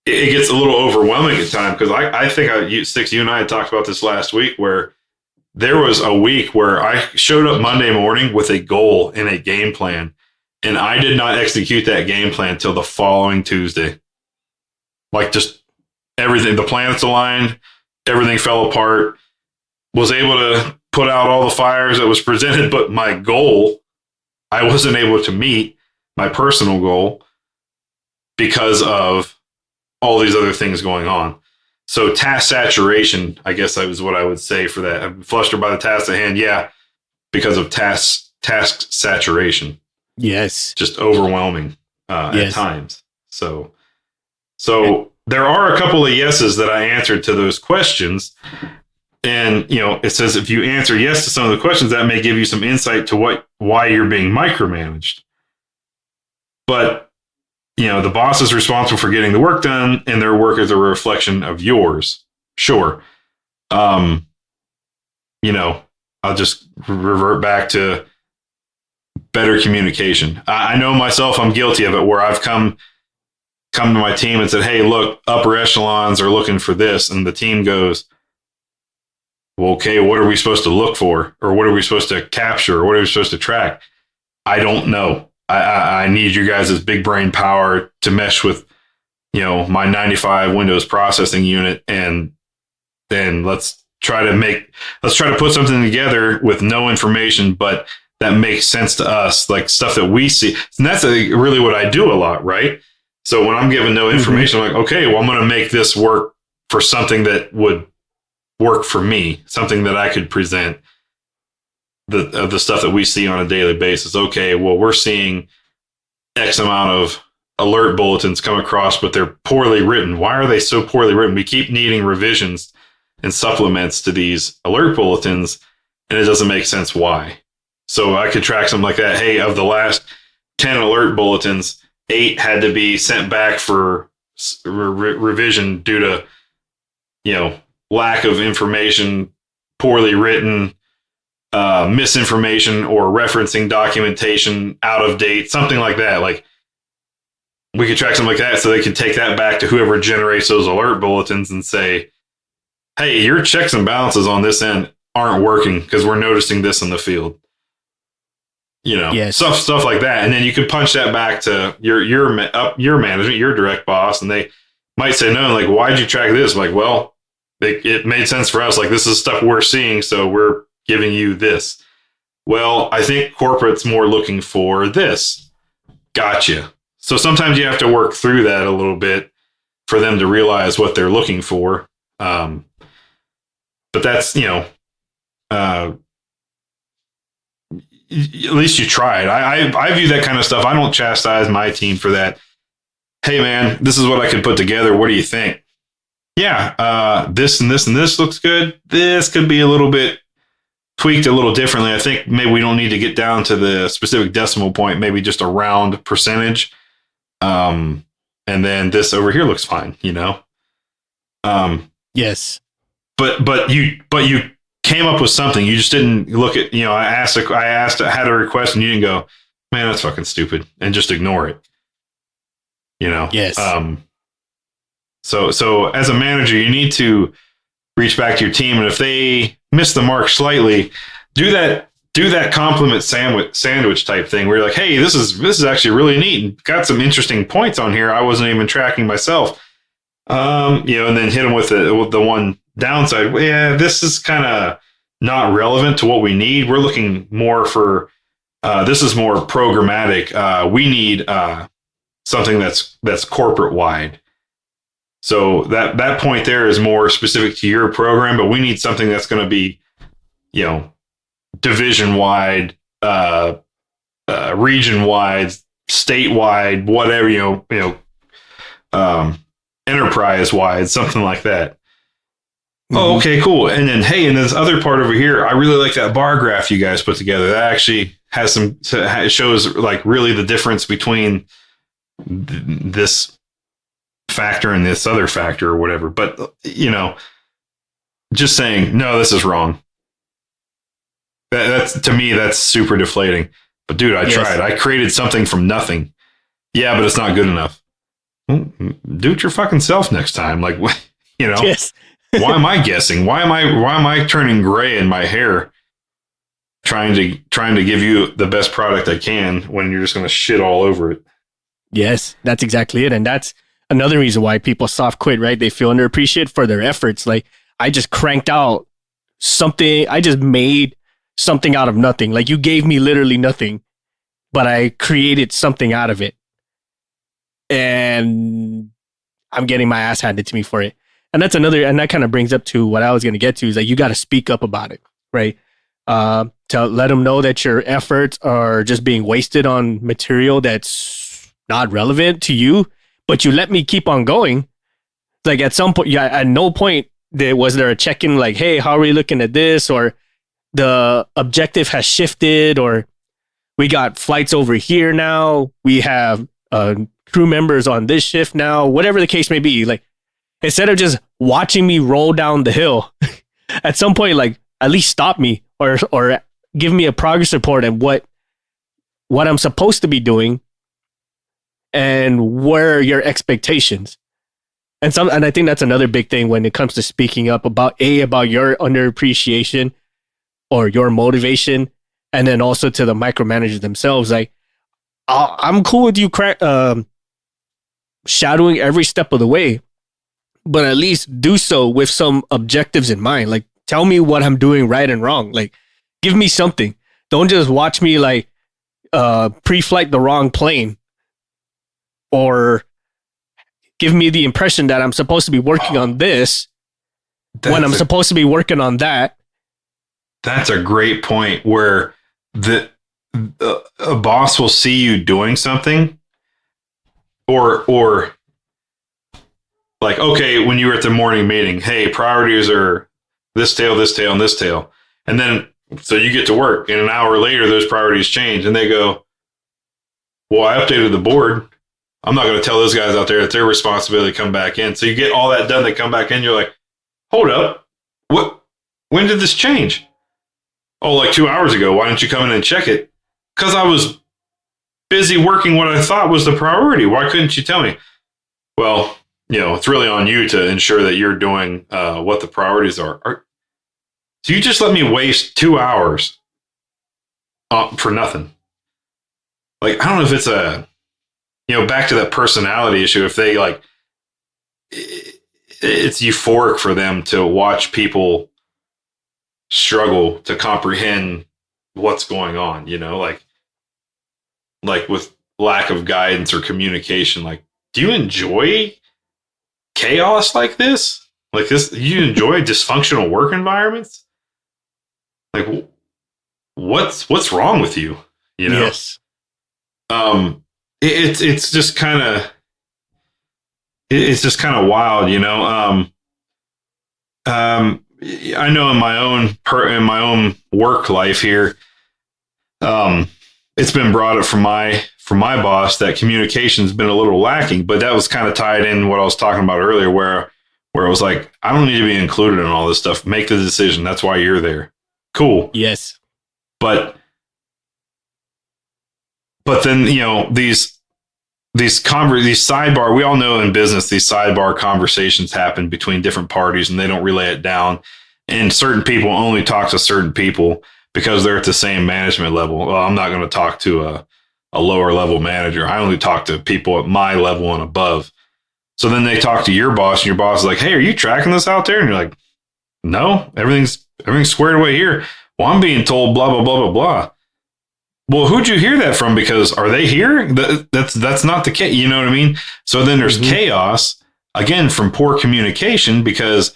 it gets a little overwhelming at times, because I think Six, you and I had talked about this last week, where there was a week where I showed up Monday morning with a goal and a game plan, and I did not execute that game plan until the following Tuesday. Like, just everything, the planets aligned, everything fell apart, was able to put out all the fires that was presented, but my goal, I wasn't able to meet my personal goal because of all these other things going on. So task saturation, I guess that was what I would say for that. I'm flustered by the task at hand. Yeah, because of task saturation. Yes. Just overwhelming at times. So there are a couple of yeses that I answered to those questions. And, it says if you answer yes to some of the questions, that may give you some insight to why you're being micromanaged. But, the boss is responsible for getting the work done, and their work is a reflection of yours. Sure. I'll just revert back to better communication. I know myself, I'm guilty of it, where I've come to my team and said, hey, look, upper echelons are looking for this. And the team goes, well, okay, what are we supposed to look for? Or what are we supposed to capture? Or what are we supposed to track? I don't know. I need you guys' big brain power to mesh with, my 95 Windows processing unit. And then let's try to put something together with no information, but that makes sense to us, like stuff that we see. And that's really what I do a lot, right? So when I'm given no information, I'm like, okay, well, I'm going to make this work for something that would work for me, something that I could present the stuff that we see on a daily basis. Okay, well, we're seeing X amount of alert bulletins come across, but they're poorly written. Why are they so poorly written? We keep needing revisions and supplements to these alert bulletins, and it doesn't make sense why. So I could track something like that. Hey, of the last 10 alert bulletins, 8 had to be sent back for revision due to, lack of information, poorly written, misinformation, or referencing documentation out of date, something like that. Like, we could track something like that so they could take that back to whoever generates those alert bulletins and say, hey, your checks and balances on this end aren't working because we're noticing this in the field. Yes. Stuff like that. And then you could punch that back to your management, your direct boss, and they might say, no, like, why'd you track this? Like, well, it made sense for us. Like, this is stuff we're seeing, so we're giving you this. Well, I think corporate's more looking for this. Gotcha. So sometimes you have to work through that a little bit for them to realize what they're looking for. But that's, at least you tried. I view that kind of stuff. I don't chastise my team for that. Hey, man, this is what I could put together. What do you think? Yeah, this and this and this looks good. This could be a little bit tweaked a little differently. I think maybe we don't need to get down to the specific decimal point, maybe just a round percentage. And then this over here looks fine, Yes. But you came up with something. You just didn't look at, I had a request and you didn't go, man, that's fucking stupid, and just ignore it. Yes. So as a manager, you need to reach back to your team, and if they miss the mark slightly, do that compliment sandwich type thing where you're like, hey, this is actually really neat and got some interesting points on here I wasn't even tracking myself. And then hit them with the one downside. Well, yeah, this is kind of not relevant to what we need. We're looking more for this is more programmatic. We need something that's corporate wide. So that point there is more specific to your program, but we need something that's going to be, division wide, region wide, statewide, whatever, enterprise wide, something like that. Mm-hmm. Oh, okay, cool. And then, hey, and this other part over here, I really like that bar graph you guys put together. That actually has it shows like really the difference between this factor and this other factor or whatever. But, just saying, no, this is wrong. That's, to me, that's super deflating. But dude, I tried. I created something from nothing. Yeah, but it's not good enough. Well, do it your fucking self next time. Like, Yes. Why am I guessing? Why am I turning gray in my hair trying to give you the best product I can when you're just going to shit all over it? Yes, that's exactly it. And that's another reason why people soft quit, right? They feel underappreciated for their efforts. Like, I just cranked out something. I just made something out of nothing. Like, you gave me literally nothing, but I created something out of it. And I'm getting my ass handed to me for it. And that's and that kind of brings up to what I was going to get to, is that you got to speak up about it, right? To let them know that your efforts are just being wasted on material that's not relevant to you, but you let me keep on going. Like, at some point, at no point was there a check-in like, hey, how are we looking at this? Or the objective has shifted, or we got flights over here now. We have crew members on this shift now, whatever the case may be. Like, instead of just watching me roll down the hill, at some point, like, at least stop me or give me a progress report and what I'm supposed to be doing and where are your expectations. And I think that's another big thing when it comes to speaking up about your underappreciation or your motivation, and then also to the micromanagers themselves. Like, I'm cool with you shadowing every step of the way, but at least do so with some objectives in mind. Like, tell me what I'm doing right and wrong. Like, give me something. Don't just watch me like pre-flight the wrong plane, or give me the impression that I'm supposed to be working on this when I'm supposed to be working on that. That's a great point, where a boss will see you doing something, or like, okay, when you were at the morning meeting, hey, priorities are this tail, and this tail. And then, so you get to work, and an hour later, those priorities change, and they go, well, I updated the board. I'm not going to tell those guys out there that their responsibility to come back in. So you get all that done. They come back in. You're like, hold up. What? When did this change? Oh, like 2 hours ago. Why didn't you come in and check it? Because I was busy working what I thought was the priority. Why couldn't you tell me? Well, it's really on you to ensure that you're doing what the priorities are. So you just let me waste 2 hours for nothing. Like, I don't know if it's back to that personality issue. If they it's euphoric for them to watch people struggle to comprehend what's going on, like with lack of guidance or communication. Like, do you enjoy chaos like this? Like this, you enjoy dysfunctional work environments? Like, what's wrong with you? Yes. It's just kind of wild, I know in my own work life here, it's been brought up from my boss that communication's been a little lacking, but that was kind of tied in what I was talking about earlier, where it was like, I don't need to be included in all this stuff. Make the decision. That's why you're there. Cool. Yes. But then, these sidebar, we all know in business, these sidebar conversations happen between different parties and they don't relay it down. And certain people only talk to certain people because they're at the same management level. Well, I'm not going to talk to a lower level manager. I only talk to people at my level and above. So then they talk to your boss and your boss is like, hey, are you tracking this out there? And you're like, no, everything's squared away here. Well, I'm being told blah, blah, blah, blah, blah. Well, who'd you hear that from? Because are they here? That's not the case. You know what I mean? So then there's chaos, again, from poor communication because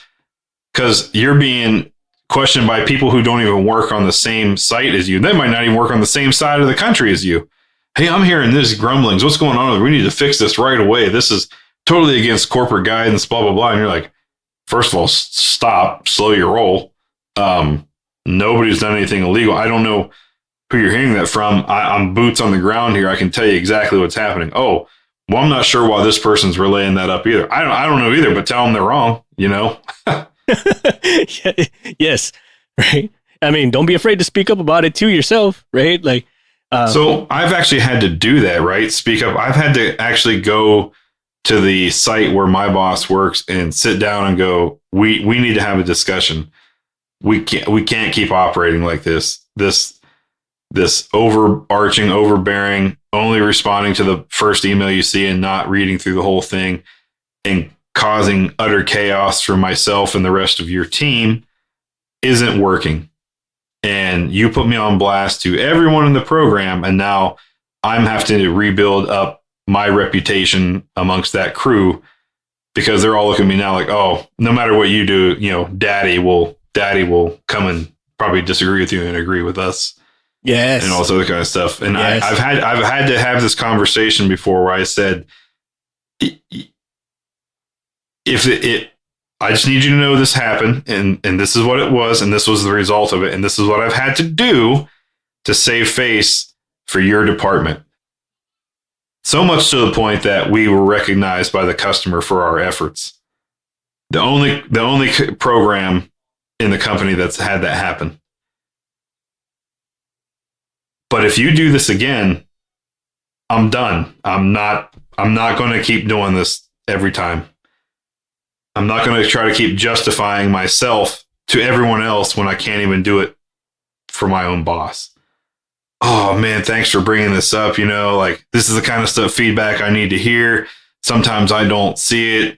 you're being questioned by people who don't even work on the same site as you. They might not even work on the same side of the country as you. Hey, I'm hearing this grumblings. What's going on? We need to fix this right away. This is totally against corporate guidance, blah, blah, blah. And you're like, first of all, stop, slow your roll. Nobody's done anything illegal. I don't know who you're hearing that from. I'm boots on the ground here. I can tell you exactly what's happening. Oh, well, I'm not sure why this person's relaying that up either. I don't know either, but tell them they're wrong, Yes. Right. I mean, don't be afraid to speak up about it too yourself. Right. Like, so I've actually had to do that, right? Speak up. I've had to actually go to the site where my boss works and sit down and go, we need to have a discussion. We can't keep operating like this overarching, overbearing, only responding to the first email you see and not reading through the whole thing and causing utter chaos for myself and the rest of your team isn't working. And you put me on blast to everyone in the program. And now I'm having to rebuild up my reputation amongst that crew because they're all looking at me now like, oh, no matter what you do, daddy will come and probably disagree with you and agree with us. Yes. And all this other kind of stuff. And yes. I've had to have this conversation before where I said, I just need you to know this happened and this is what it was. And this was the result of it. And this is what I've had to do to save face for your department. So much to the point that we were recognized by the customer for our efforts. The only program in the company that's had that happen. But if you do this again, I'm done. I'm not going to keep doing this every time. I'm not going to try to keep justifying myself to everyone else when I can't even do it for my own boss. Oh man, thanks for bringing this up. Like this is the kind of feedback I need to hear. Sometimes I don't see it.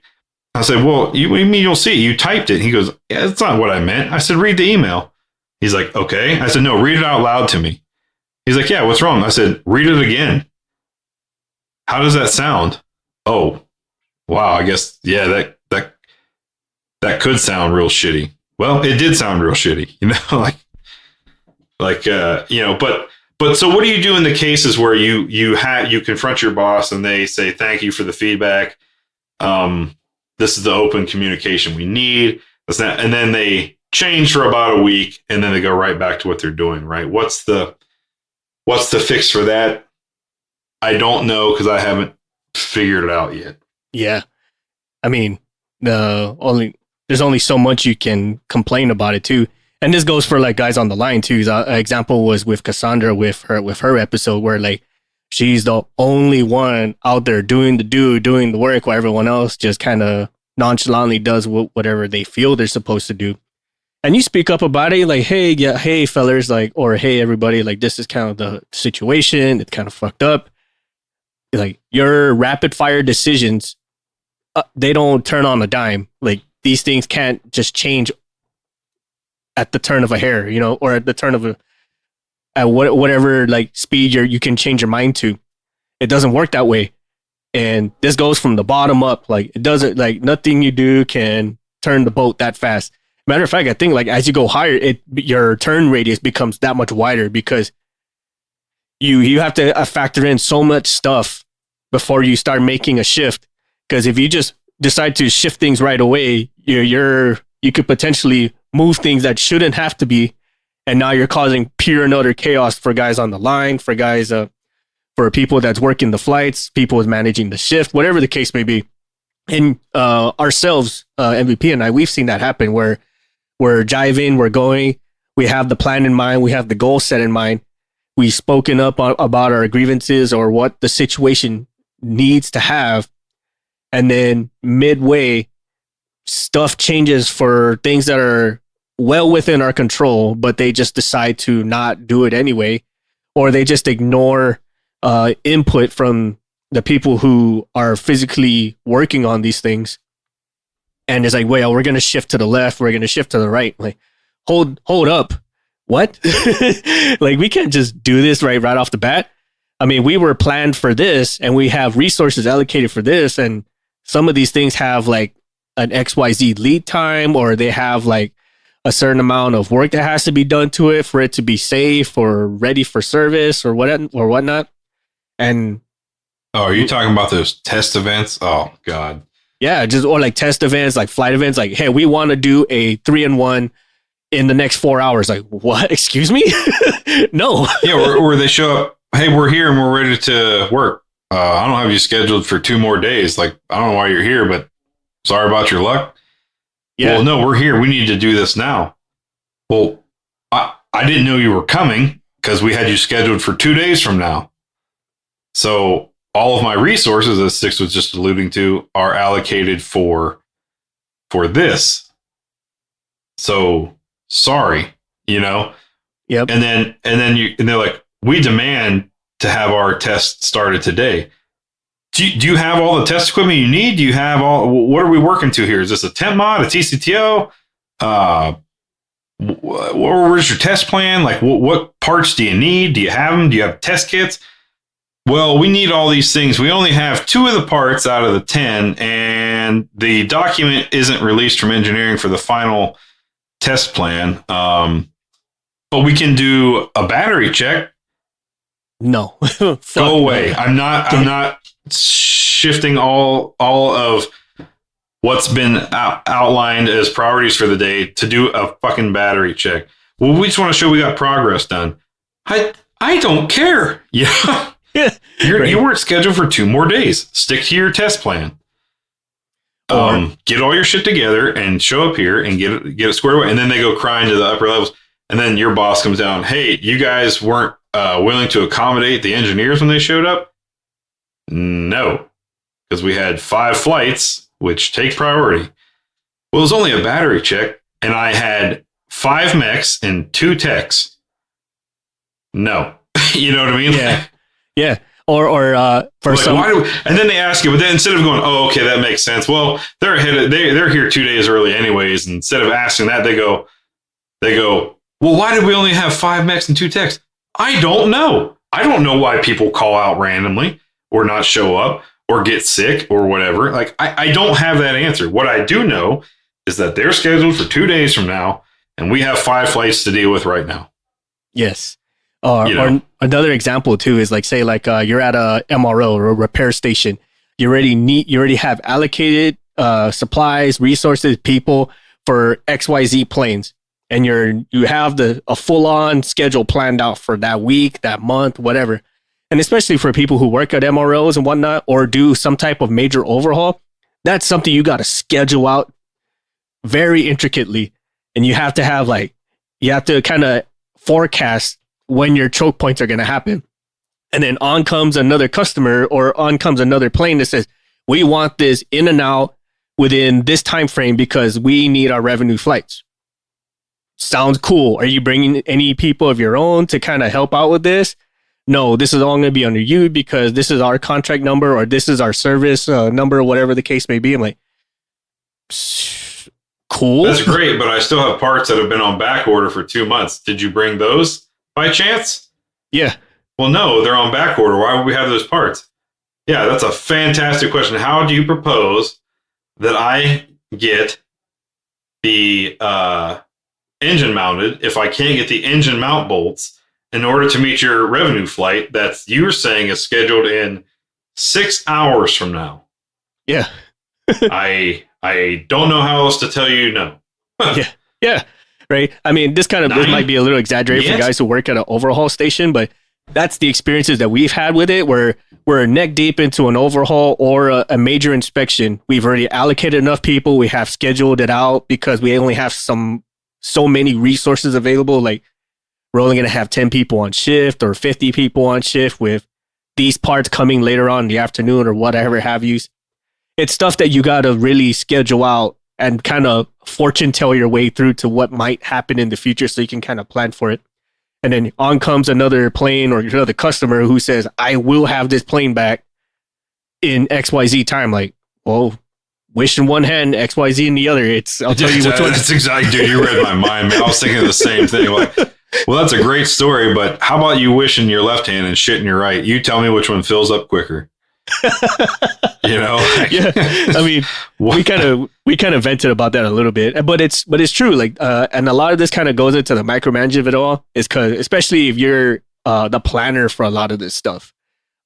I said, well, what do you mean you'll see it? You typed it. He goes, yeah, that's not what I meant. I said, read the email. He's like, okay. I said, no, read it out loud to me. He's like, yeah, what's wrong? I said, read it again. How does that sound? Oh, wow. I guess, yeah, that could sound real shitty. Well, it did sound real shitty, but so what do you do in the cases where you confront your boss and they say, thank you for the feedback. This is the open communication we need. And then they change for about a week and then they go right back to what they're doing, right? What's the fix for that? I don't know because I haven't figured it out yet. Yeah. I mean, there's only so much you can complain about it too. And this goes for like guys on the line too. An example was with Cassandra with her episode where like she's the only one out there doing the work while everyone else just kind of nonchalantly does whatever they feel they're supposed to do. And you speak up about it like, hey, yeah, hey fellas, like, or hey everybody, like this is kind of the situation. It's kind of fucked up. Like your rapid fire decisions, they don't turn on a dime. Like these things can't just change at the turn of a hair, you know, or at the turn of whatever like speed you can change your mind to. It doesn't work that way. And this goes from the bottom up. Like it doesn't, like nothing you do can turn the boat that fast. Matter of fact, I think like as you go higher, your turn radius becomes that much wider because you have to factor in so much stuff before you start making a shift. Because if you just decide to shift things right away, you could potentially move things that shouldn't have to be, and now you're causing pure and utter chaos for guys on the line, for guys, for people that's working the flights, people is managing the shift, whatever the case may be. And ourselves, MVP and I, we've seen that happen where we're jiving, we're going, we have the plan in mind, we have the goal set in mind, we've spoken up about our grievances or what the situation needs to have, and then midway, stuff changes for things that are well within our control, but they just decide to not do it anyway, or they just ignore input from the people who are physically working on these things. And it's like, well, we're going to shift to the left, we're going to shift to the right. Like, hold up. What? Like, we can't just do this right off the bat. I mean, we were planned for this and we have resources allocated for this. And some of these things have like an XYZ lead time, or they have like a certain amount of work that has to be done to it for it to be safe or ready for service or whatnot. And are you talking about those test events? Oh God. Yeah, or like test events, like flight events, like, hey, we want to do a 3-in-1 in the next 4 hours. Like, what? Excuse me? No. Yeah, where they show up, hey, we're here and we're ready to work. I don't have you scheduled for 2 more days. Like, I don't know why you're here, but sorry about your luck. Yeah. Well, no, we're here. We need to do this now. Well, I didn't know you were coming because we had you scheduled for 2 days from now. So all of my resources, as Six was just alluding to, are allocated for this. So sorry, you know? Yep. And then they're like, we demand to have our test started today. Do you have all the test equipment you need? Do you have what are we working to here? Is this a temp mod, a TCTO? Where's your test plan? Like, what parts do you need? Do you have them? Do you have test kits? Well, we need all these things. We only have 2 of the parts out of the 10, and the document isn't released from engineering for the final test plan. But we can do a battery check. No. Go away. No. I'm not shifting all of what's been outlined as priorities for the day to do a fucking battery check. Well, we just want to show we got progress done. I don't care. Yeah. You weren't scheduled for 2 more days. Stick to your test plan. Get all your shit together and show up here and get it squared away. And then they go crying to the upper levels. And then your boss comes down. Hey, you guys weren't willing to accommodate the engineers when they showed up? No, because we had 5 flights, which take priority. Well, it was only a battery check, and I had 5 mechs and 2 techs. No, you know what I mean? Yeah. Yeah. Or for like, some, and then they ask you, but then instead of going, oh, okay, that makes sense. Well, they're here 2 days early anyways. And instead of asking that, they go, well, why did we only have 5 mechs and 2 techs? I don't know. I don't know why people call out randomly or not show up or get sick or whatever. Like, I don't have that answer. What I do know is that they're scheduled for 2 days from now, and we have 5 flights to deal with right now. Yes. Or another example too is like, say like you're at a MRO or a repair station. You already have allocated supplies, resources, people for XYZ planes, and you have a full on schedule planned out for that week, that month, whatever. And especially for people who work at MROs and whatnot, or do some type of major overhaul, that's something you got to schedule out very intricately. And you have to have you have to kind of forecast when your choke points are going to happen. And then on comes another customer or on comes another plane that says, we want this in and out within this time frame because we need our revenue flights. Sounds cool. Are you bringing any people of your own to kind of help out with this? No, this is all going to be under you because this is our contract number or this is our service number or whatever the case may be. I'm like, cool. That's great, but I still have parts that have been on back order for 2 months. Did you bring those by chance? Yeah. Well, no, they're on back order. Why would we have those parts? Yeah, that's a fantastic question. How do you propose that I get the engine mounted if I can't get the engine mount bolts in order to meet your revenue flight that's you're saying is scheduled in 6 hours from now? Yeah. I don't know how else to tell you no. Yeah. Right. I mean, this might be a little exaggerated for guys who work at an overhaul station, but that's the experiences that we've had with it where we're neck deep into an overhaul or a major inspection. We've already allocated enough people. We have scheduled it out because we only have so many resources available. Like we're only going to have 10 people on shift or 50 people on shift with these parts coming later on in the afternoon or whatever have you. It's stuff that you got to really schedule out and kind of fortune tell your way through to what might happen in the future so you can kind of plan for it. And then on comes another plane or another customer who says, I will have this plane back in XYZ time. Like, well, wish in one hand, XYZ in the other. I'll tell you which one. That's exactly, dude, you read my mind, man. I was thinking the same thing. Like, well, that's a great story, but how about you wish in your left hand and shit in your right? You tell me which one fills up quicker. Yeah. I mean, we kind of vented about that a little bit, but it's true. Like, and a lot of this kind of goes into the micromanaging of it all is because, especially if you're the planner for a lot of this stuff,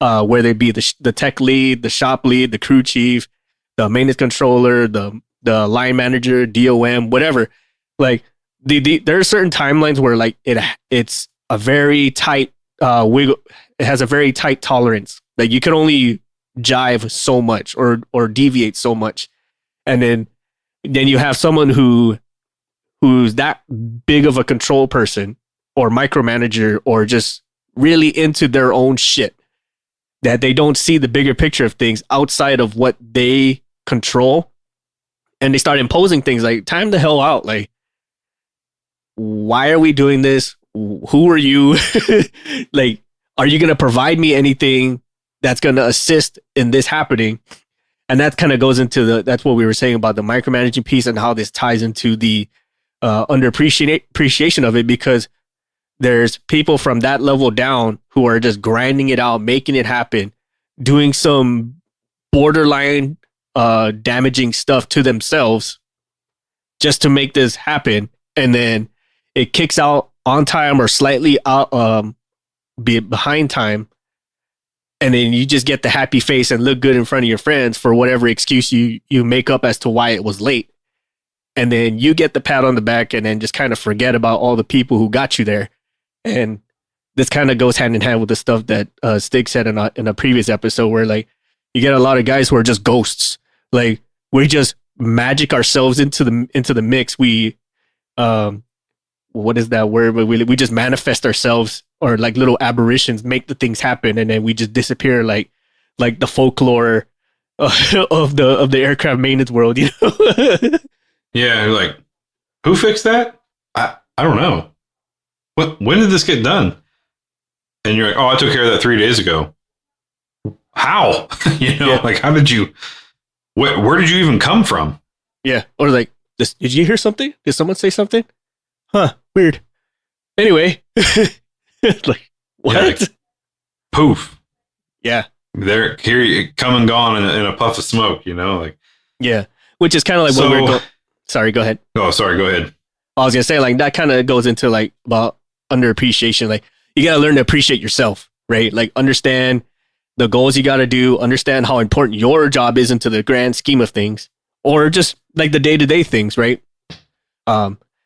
whether it be the tech lead, the shop lead, the crew chief, the maintenance controller, the line manager, DOM, whatever. Like, there are certain timelines where like it's a very tight wiggle. It has a very tight tolerance. Like you can only jive so much or deviate so much. And then you have someone who's that big of a control person or micromanager or just really into their own shit that they don't see the bigger picture of things outside of what they control. And they start imposing things like time the hell out. Like, why are we doing this? Who are you? Like, are you going to provide me anything that's going to assist in this happening? And that kind of goes into that's what we were saying about the micromanaging piece and how this ties into the appreciation of it, because there's people from that level down who are just grinding it out, making it happen, doing some borderline damaging stuff to themselves just to make this happen. And then it kicks out on time or slightly out, be behind time. And then you just get the happy face and look good in front of your friends for whatever excuse you make up as to why it was late. And then you get the pat on the back and then just kind of forget about all the people who got you there. And this kind of goes hand in hand with the stuff that Stig said in a previous episode where like you get a lot of guys who are just ghosts. Like we just magic ourselves into the mix. We what is that word? We just manifest ourselves or like little aberrations, make the things happen, and then we just disappear like the folklore of the aircraft maintenance world, you know? Yeah, like who fixed that? I don't know. When did this get done? And you're like, oh, I took care of that 3 days ago. How? Like how did you? Where did you even come from? Yeah, or like, did you hear something? Did someone say something? Huh, weird. Anyway, like what? Yeah, like, poof. Yeah, there, here, come and gone in a puff of smoke. Like yeah, which is kind of like when we're. Sorry, go ahead. Oh, sorry, go ahead. I was gonna say like that kind of goes into like about underappreciation. Like you gotta learn to appreciate yourself, right? Like understand the goals you gotta do, understand how important your job is into the grand scheme of things, or just like the day-to-day things, right?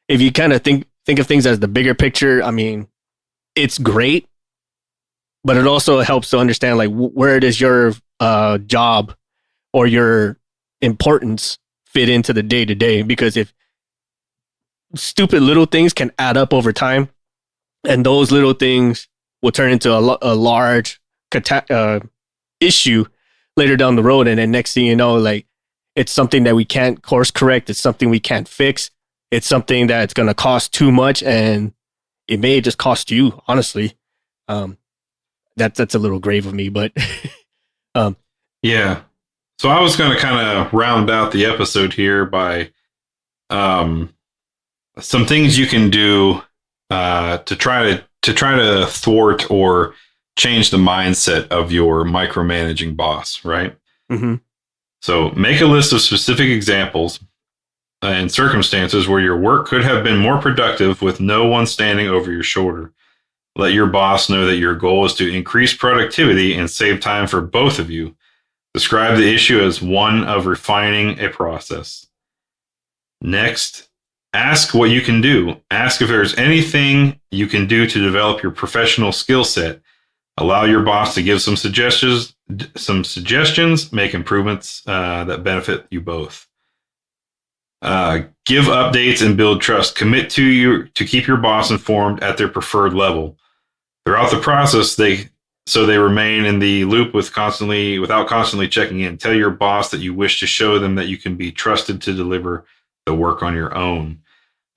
If you kind of think of things as the bigger picture, I mean, it's great but it also helps to understand like where does your job or your importance fit into the day to day. Because if stupid little things can add up over time, and those little things will turn into a large issue later down the road, and then next thing you know, like it's something that we can't course correct. It's something we can't fix. It's something that's going to cost too much, and it may just cost you, honestly. That's a little grave of me, but yeah. So I was going to kind of round out the episode here by some things you can do to try to thwart or change the mindset of your micromanaging boss, right? Mm-hmm. So make a list of specific examples and circumstances where your work could have been more productive with no one standing over your shoulder. Let your boss know that your goal is to increase productivity and save time for both of you. Describe the issue as one of refining a process. Next, ask what you can do. Ask if there's anything you can do to develop your professional skill set. Allow your boss to give some suggestions, make improvements that benefit you both. Give updates and build trust. Commit to keep your boss informed at their preferred level. Throughout the process, they remain in the loop without constantly checking in. Tell your boss that you wish to show them that you can be trusted to deliver the work on your own.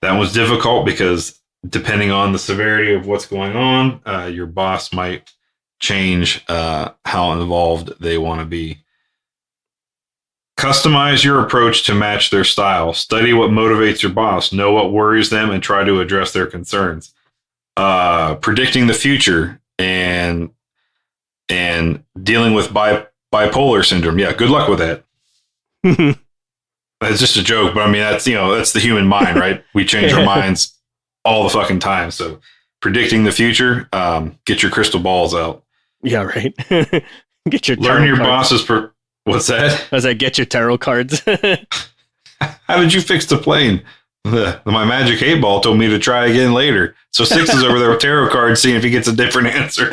That was difficult because depending on the severity of what's going on, your boss might change how involved they want to be. Customize your approach to match their style. Study what motivates your boss. Know what worries them and try to address their concerns. Predicting the future and dealing with bipolar syndrome. Yeah, good luck with that. It's just a joke, but I mean that's the human mind, right? We change our minds all the fucking time. So predicting the future, get your crystal balls out. Yeah, right. Get your learn your boss's what's that? I was like, get your tarot cards. How did you fix the plane? My magic 8-ball told me to try again later. So 6 is over there with tarot cards, seeing if he gets a different answer.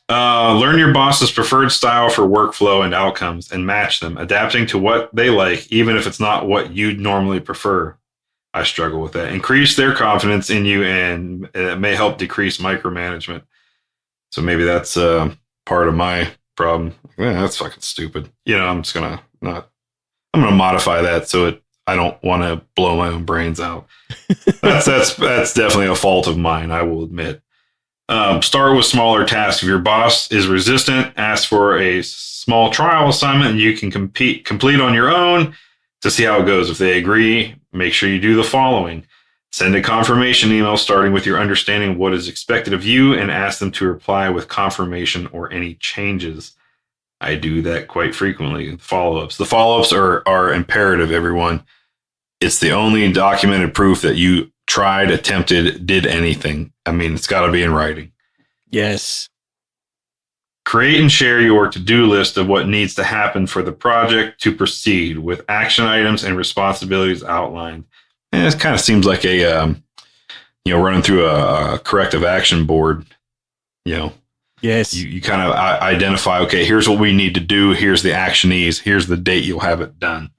Learn your boss's preferred style for workflow and outcomes and match them, adapting to what they like, even if it's not what you'd normally prefer. I struggle with that. Increase their confidence in you, and it may help decrease micromanagement. So maybe that's part of my problem. Yeah, that's fucking stupid. I'm just gonna modify that so I don't want to blow my own brains out. That's definitely a fault of mine, I will admit. Start with smaller tasks. If your boss is resistant, ask for a small trial assignment and you can complete on your own to see how it goes. If they agree, make sure you do the following. Send a confirmation email starting with your understanding of what is expected of you and ask them to reply with confirmation or any changes. I do that quite frequently. Follow-ups. The follow-ups are imperative, everyone. It's the only documented proof that you tried, attempted, did anything. I mean, it's got to be in writing. Yes. Create and share your to-do list of what needs to happen for the project to proceed with action items and responsibilities outlined. And it kind of seems like a, running through a corrective action board, Yes. You kind of identify, okay, here's what we need to do. Here's the actionees. Here's the date you'll have it done.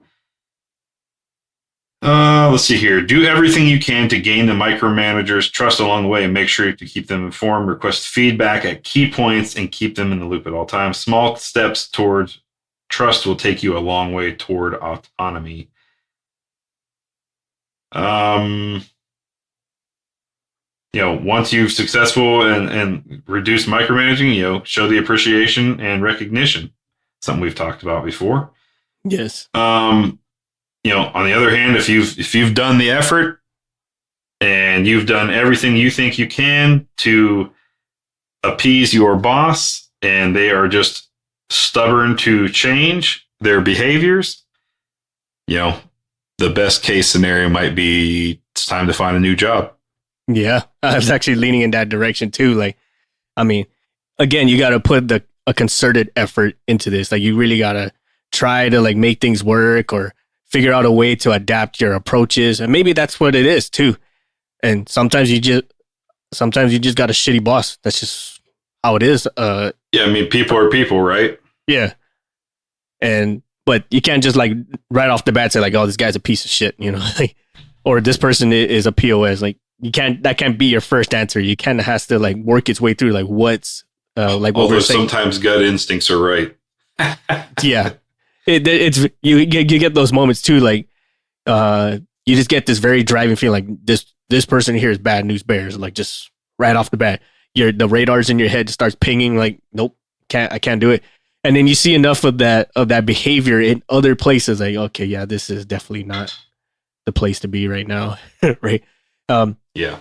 Let's see here. Do everything you can to gain the micromanager's trust along the way and make sure to keep them informed. Request feedback at key points and keep them in the loop at all times. Small steps towards trust will take you a long way toward autonomy. Once you've successful and reduced micromanaging, show the appreciation and recognition. Something we've talked about before. Yes. On the other hand, if you've done the effort and you've done everything you think you can to appease your boss and they are just stubborn to change their behaviors, the best case scenario might be it's time to find a new job. Yeah, I was actually leaning in that direction too. Like, I mean, again, you got to put a concerted effort into this. Like, you really got to try to make things work or figure out a way to adapt your approaches. And maybe that's what it is too. And sometimes you just got a shitty boss. That's just how it is. Yeah, I mean, people are people, right? Yeah. And but you can't just like right off the bat say like, oh, this guy's a piece of shit, you know, like, or this person is a POS. Like you can't, that can't be your first answer. You kind of has to like work its way through like what's like what Although we're saying. sometimes gut instincts are right. Yeah, it's you get those moments too. Like you just get this very driving feeling like this person here is bad news bears. Like just right off the bat, the radars in your head starts pinging. Like nope, I can't do it. And then you see enough of that behavior in other places. Like okay, yeah, this is definitely not the place to be right now, right? Yeah.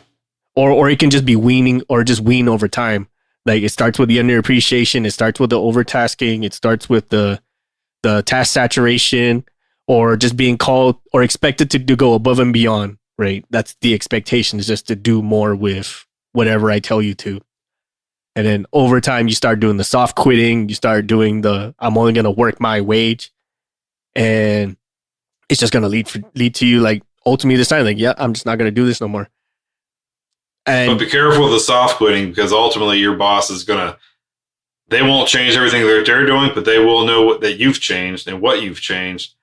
Or it can just be weaning or just wean over time. Like it starts with the underappreciation, it starts with the overtasking, it starts with the task saturation, or just being called or expected to go above and beyond, right? That's the expectation, is just to do more with whatever I tell you to. And then over time, you start doing the soft quitting, you start doing the I'm only going to work my wage. And it's just going to lead to you like ultimately deciding like, yeah, I'm just not going to do this no more. But be careful with the soft quitting, because ultimately your boss is they won't change everything that they're doing, but they will know that you've changed and what you've changed.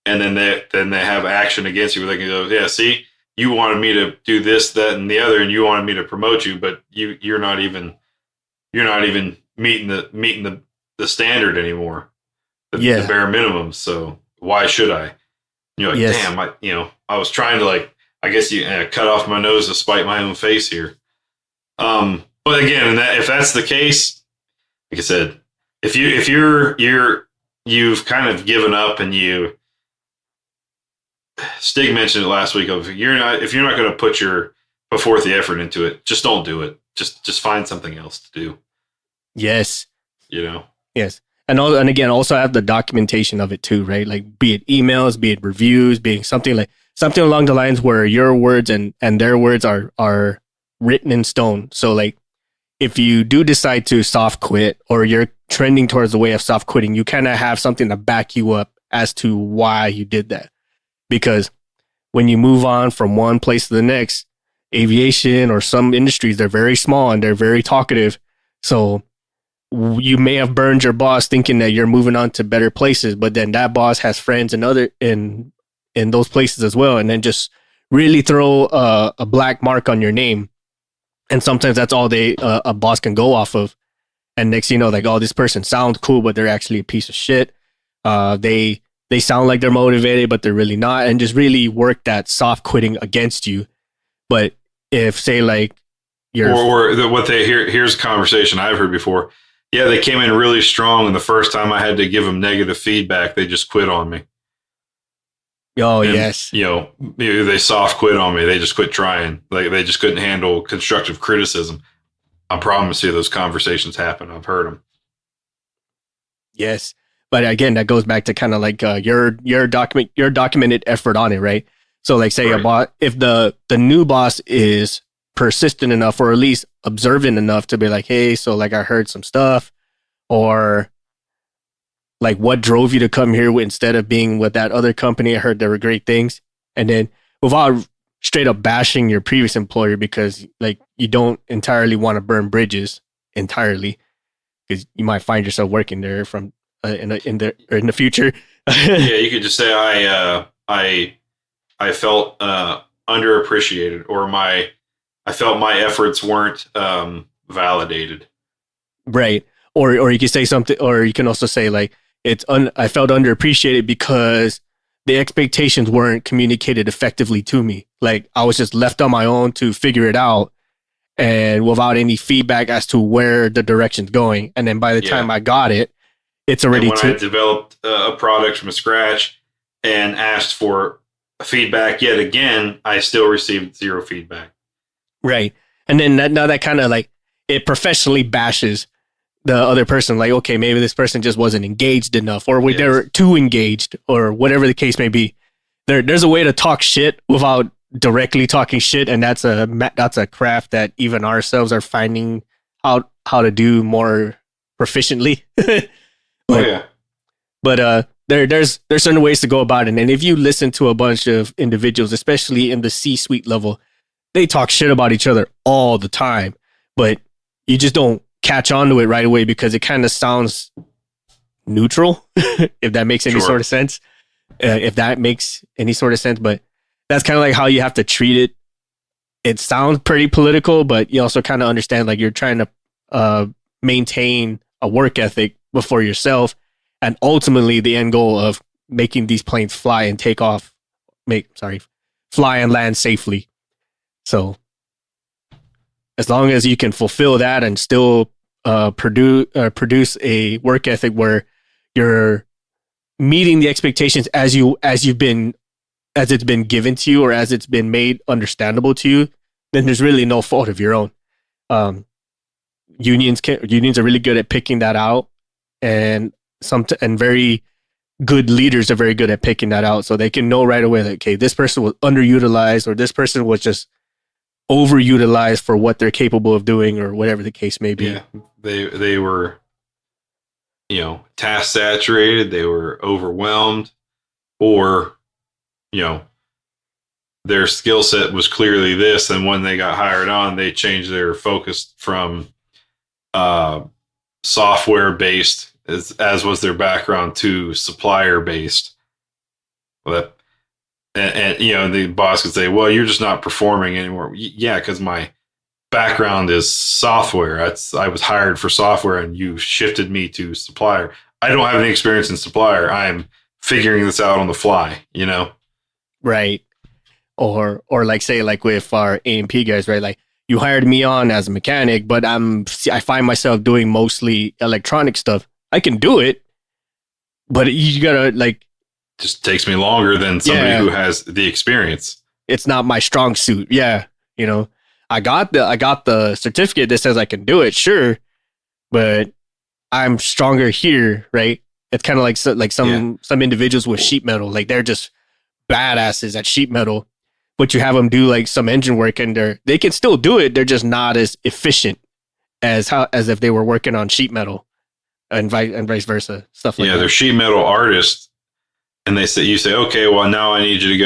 And then they have action against you where they can go, yeah, see, you wanted me to do this, that, and the other, and you wanted me to promote you, but you're not even meeting the standard anymore, the bare minimum. So why should I? You're like, yes. Damn, I was trying to like, I guess you cut off my nose to spite my own face here. But again, if that's the case, like I said, if you've kind of given up and Stig mentioned it last week if you're not going to put forth the effort into it, just don't do it. Just find something else to do. Yes. Yes. And again, also have the documentation of it too, right? Like be it emails, be it reviews, being something along the lines where your words and their words are written in stone. So like if you do decide to soft quit or you're trending towards the way of soft quitting, you kind of have something to back you up as to why you did that. Because when you move on from one place to the next, aviation or some industries, they're very small and they're very talkative. So you may have burned your boss thinking that you're moving on to better places, but then that boss has friends in those places as well, and then just really throw a black mark on your name. And sometimes that's all a boss can go off of. And next you know, like, oh, this person sounds cool, but they're actually a piece of shit. They sound like they're motivated, but they're really not, and just really work that soft quitting against you. But if say like here's a conversation I've heard before. Yeah, they came in really strong, and the first time I had to give them negative feedback, they just quit on me. Oh, and, yes. They soft quit on me. They just quit trying. Like they just couldn't handle constructive criticism. I promise you those conversations happen. I've heard them. Yes. But again, that goes back to kind of like your documented effort on it, right? So like say if the new boss is persistent enough or at least observant enough to be like, hey, so like I heard some stuff, or like what drove you to come here instead of being with that other company? I heard there were great things. And then without straight up bashing your previous employer, because like you don't entirely want to burn bridges entirely, because you might find yourself working there from in the future. Yeah, you could just say I felt underappreciated, or I felt my efforts weren't validated. Right. Or you can say something, or you can also say like I felt underappreciated because the expectations weren't communicated effectively to me. Like I was just left on my own to figure it out, and without any feedback as to where the direction's going. And then by the time I got it, it's already I developed a product from scratch and asked for feedback yet again, I still received zero feedback. Right. And then that kind of like it professionally bashes the other person. Like, okay, maybe this person just wasn't engaged enough, or they were too engaged, or whatever the case may be. There's a way to talk shit without directly talking shit. And that's a craft that even ourselves are finding out how to do more proficiently. But there's certain ways to go about it. And if you listen to a bunch of individuals, especially in the C-suite level, they talk shit about each other all the time, but you just don't catch on to it right away because it kind of sounds neutral, if that makes any Sure. sort of sense. If that makes any sort of sense, but that's kind of like how you have to treat it. It sounds pretty political, but you also kind of understand like you're trying to maintain a work ethic before yourself, and ultimately the end goal of making these planes fly and take off, fly and land safely. So as long as you can fulfill that and still produce a work ethic where you're meeting the expectations as it's been given to you or as it's been made understandable to you, then there's really no fault of your own. Unions are really good at picking that out, and and very good leaders are very good at picking that out, so they can know right away that, okay, this person was underutilized or this person was just overutilized for what they're capable of doing or whatever the case may be. Yeah, they were, task saturated, they were overwhelmed, or, their skill set was clearly this, and when they got hired on, they changed their focus from software based, as was their background, to supplier based. Well, and the boss could say, "Well, you're just not performing anymore." Yeah, because my background is software. I was hired for software, and you shifted me to supplier. I don't have any experience in supplier. I'm figuring this out on the fly. Right. Or like say like with our A&P guys, right? Like you hired me on as a mechanic, but I find myself doing mostly electronic stuff. I can do it, but you gotta like. Just takes me longer than somebody who has the experience. It's not my strong suit. Yeah, I got the certificate that says I can do it, sure, but I'm stronger here, right? It's kind of like some individuals with sheet metal, like they're just badasses at sheet metal, but you have them do like some engine work and they can still do it. They're just not as efficient as if they were working on sheet metal, and vice versa, stuff like that. Yeah, they're sheet metal artists, and you say, okay, well now I need you to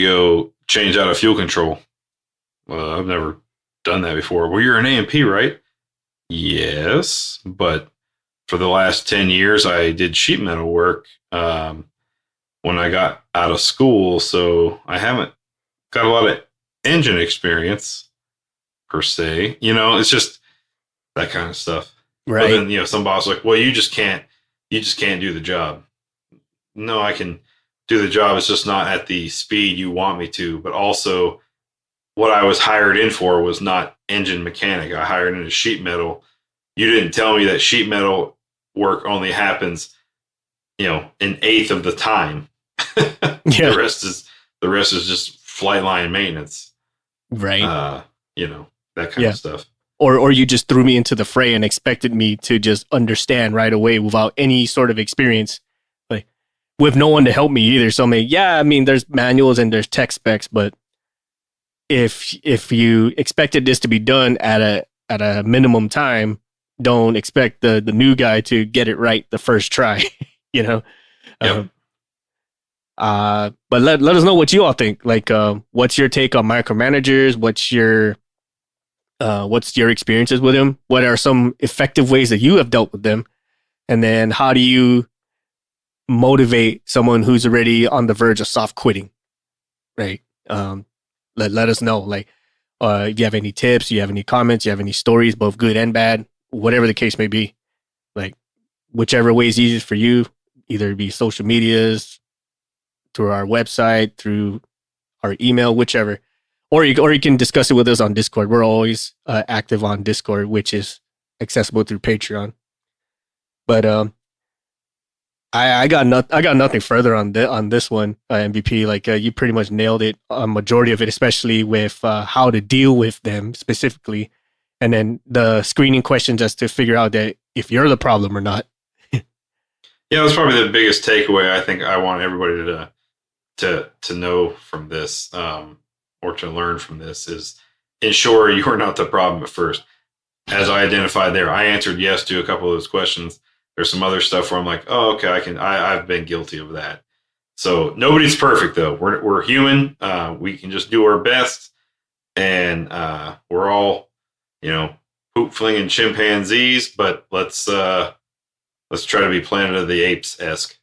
go change out a fuel control. Well, I've never done that before. Well, you're an A&P, right? Yes, but for the last 10 years, I did sheet metal work when I got out of school, so I haven't got a lot of engine experience per se. It's just that kind of stuff. Right. But then, some boss like, well, you just can't do the job. No, I can do the job. It's just not at the speed you want me to. But also, what I was hired in for was not engine mechanic. I hired into sheet metal. You didn't tell me that sheet metal work only happens, an eighth of the time. Yeah. The rest is just flight line maintenance. Right. That kind of stuff. Or you just threw me into the fray and expected me to just understand right away without any sort of experience, like with no one to help me either. So there's manuals and there's tech specs, but if you expected this to be done at a minimum time, don't expect the new guy to get it right the first try. Yep. But let us know what you all think. Like, what's your take on micromanagers? What's your experiences with them? What are some effective ways that you have dealt with them? And then how do you motivate someone who's already on the verge of soft quitting? Right. Let us know. Like, do you have any tips? Do you have any comments? Do you have any stories, both good and bad? Whatever the case may be. Like, whichever way is easiest for you, either be social medias, through our website, through our email, whichever. Or you can discuss it with us on Discord. We're always active on Discord, which is accessible through Patreon. But I got nothing further on this one, MVP. Like you pretty much nailed it, a majority of it, especially with how to deal with them specifically, and then the screening questions as to figure out that if you're the problem or not. Yeah, that's probably the biggest takeaway. I think I want everybody to know from this, or to learn from this, is ensure you are not the problem at first. As I identified there, I answered yes to a couple of those questions. There's some other stuff where I'm like, oh, okay, I've been guilty of that. So nobody's perfect though. We're human. We can just do our best, and we're all, poop flinging chimpanzees. But let's try to be Planet of the Apes esque.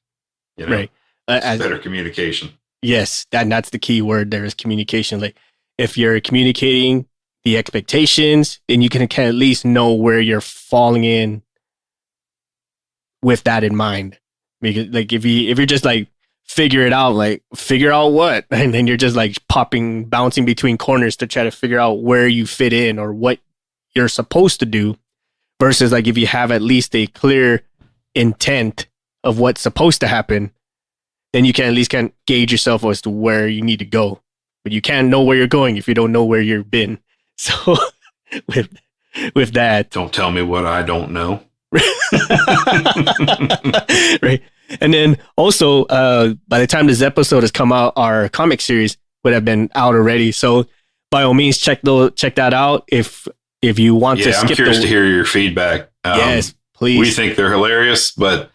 Right. Better communication. Yes, that's the key word. There is communication. Like if you're communicating the expectations, then you can at least know where you're falling in with that in mind. Because like if you're just like figure out what, and then you're just like bouncing between corners to try to figure out where you fit in or what you're supposed to do, versus like if you have at least a clear intent of what's supposed to happen, then you can at least gauge yourself as to where you need to go. But you can't know where you're going if you don't know where you've been. So with that, don't tell me what I don't know. Right. And then also, by the time this episode has come out, our comic series would have been out already. So by all means, check that out. If you want to skip, I'm curious to hear your feedback. Yes, please. We think they're hilarious, but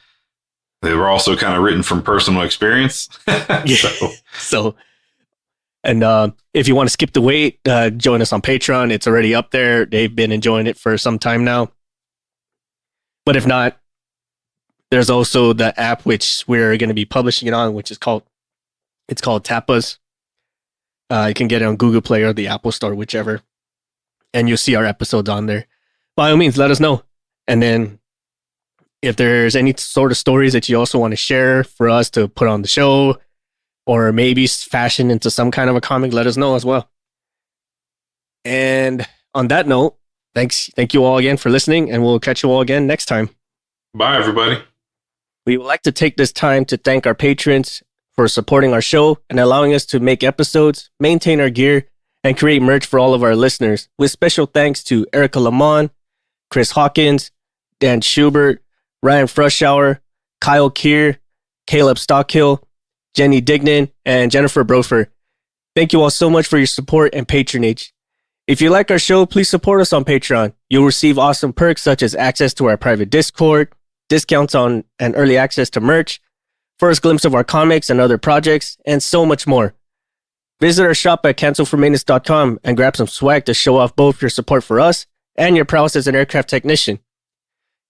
they were also kind of written from personal experience. And if you want to skip the wait, join us on Patreon. It's already up there. They've been enjoying it for some time now. But if not, there's also the app which we're going to be publishing it on, which is called Tapas. You can get it on Google Play or the Apple Store, whichever. And you'll see our episodes on there. By all means, let us know. And then if there's any sort of stories that you also want to share for us to put on the show, or maybe fashion into some kind of a comic, let us know as well. And on that note, thank you all again for listening, and we'll catch you all again next time. Bye, everybody. We would like to take this time to thank our patrons for supporting our show and allowing us to make episodes, maintain our gear, and create merch for all of our listeners. With special thanks to Erica Lamont, Chris Hawkins, Dan Schubert, Ryan Frushauer, Kyle Keir, Caleb Stockhill, Jenny Dignan, and Jennifer Brofer. Thank you all so much for your support and patronage. If you like our show, please support us on Patreon. You'll receive awesome perks such as access to our private Discord, discounts on and early access to merch, first glimpse of our comics and other projects, and so much more. Visit our shop at cancelformaintenance.com and grab some swag to show off both your support for us and your prowess as an aircraft technician.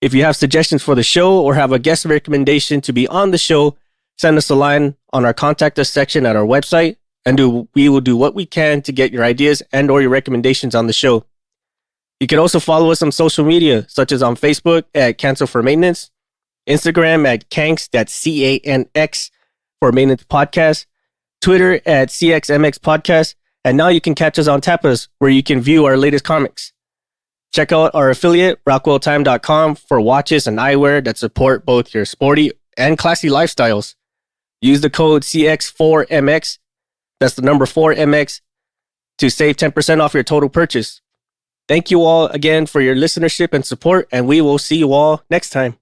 If you have suggestions for the show or have a guest recommendation to be on the show, send us a line on our contact us section at our website, and we will do what we can to get your ideas and or your recommendations on the show. You can also follow us on social media, such as on Facebook at Cancel for Maintenance, Instagram at Canx, that's CANX for Maintenance Podcast, Twitter at CXMX Podcast, and now you can catch us on Tapas, where you can view our latest comics. Check out our affiliate, RockwellTime.com, for watches and eyewear that support both your sporty and classy lifestyles. Use the code CX4MX, that's the number 4MX, to save 10% off your total purchase. Thank you all again for your listenership and support, and we will see you all next time.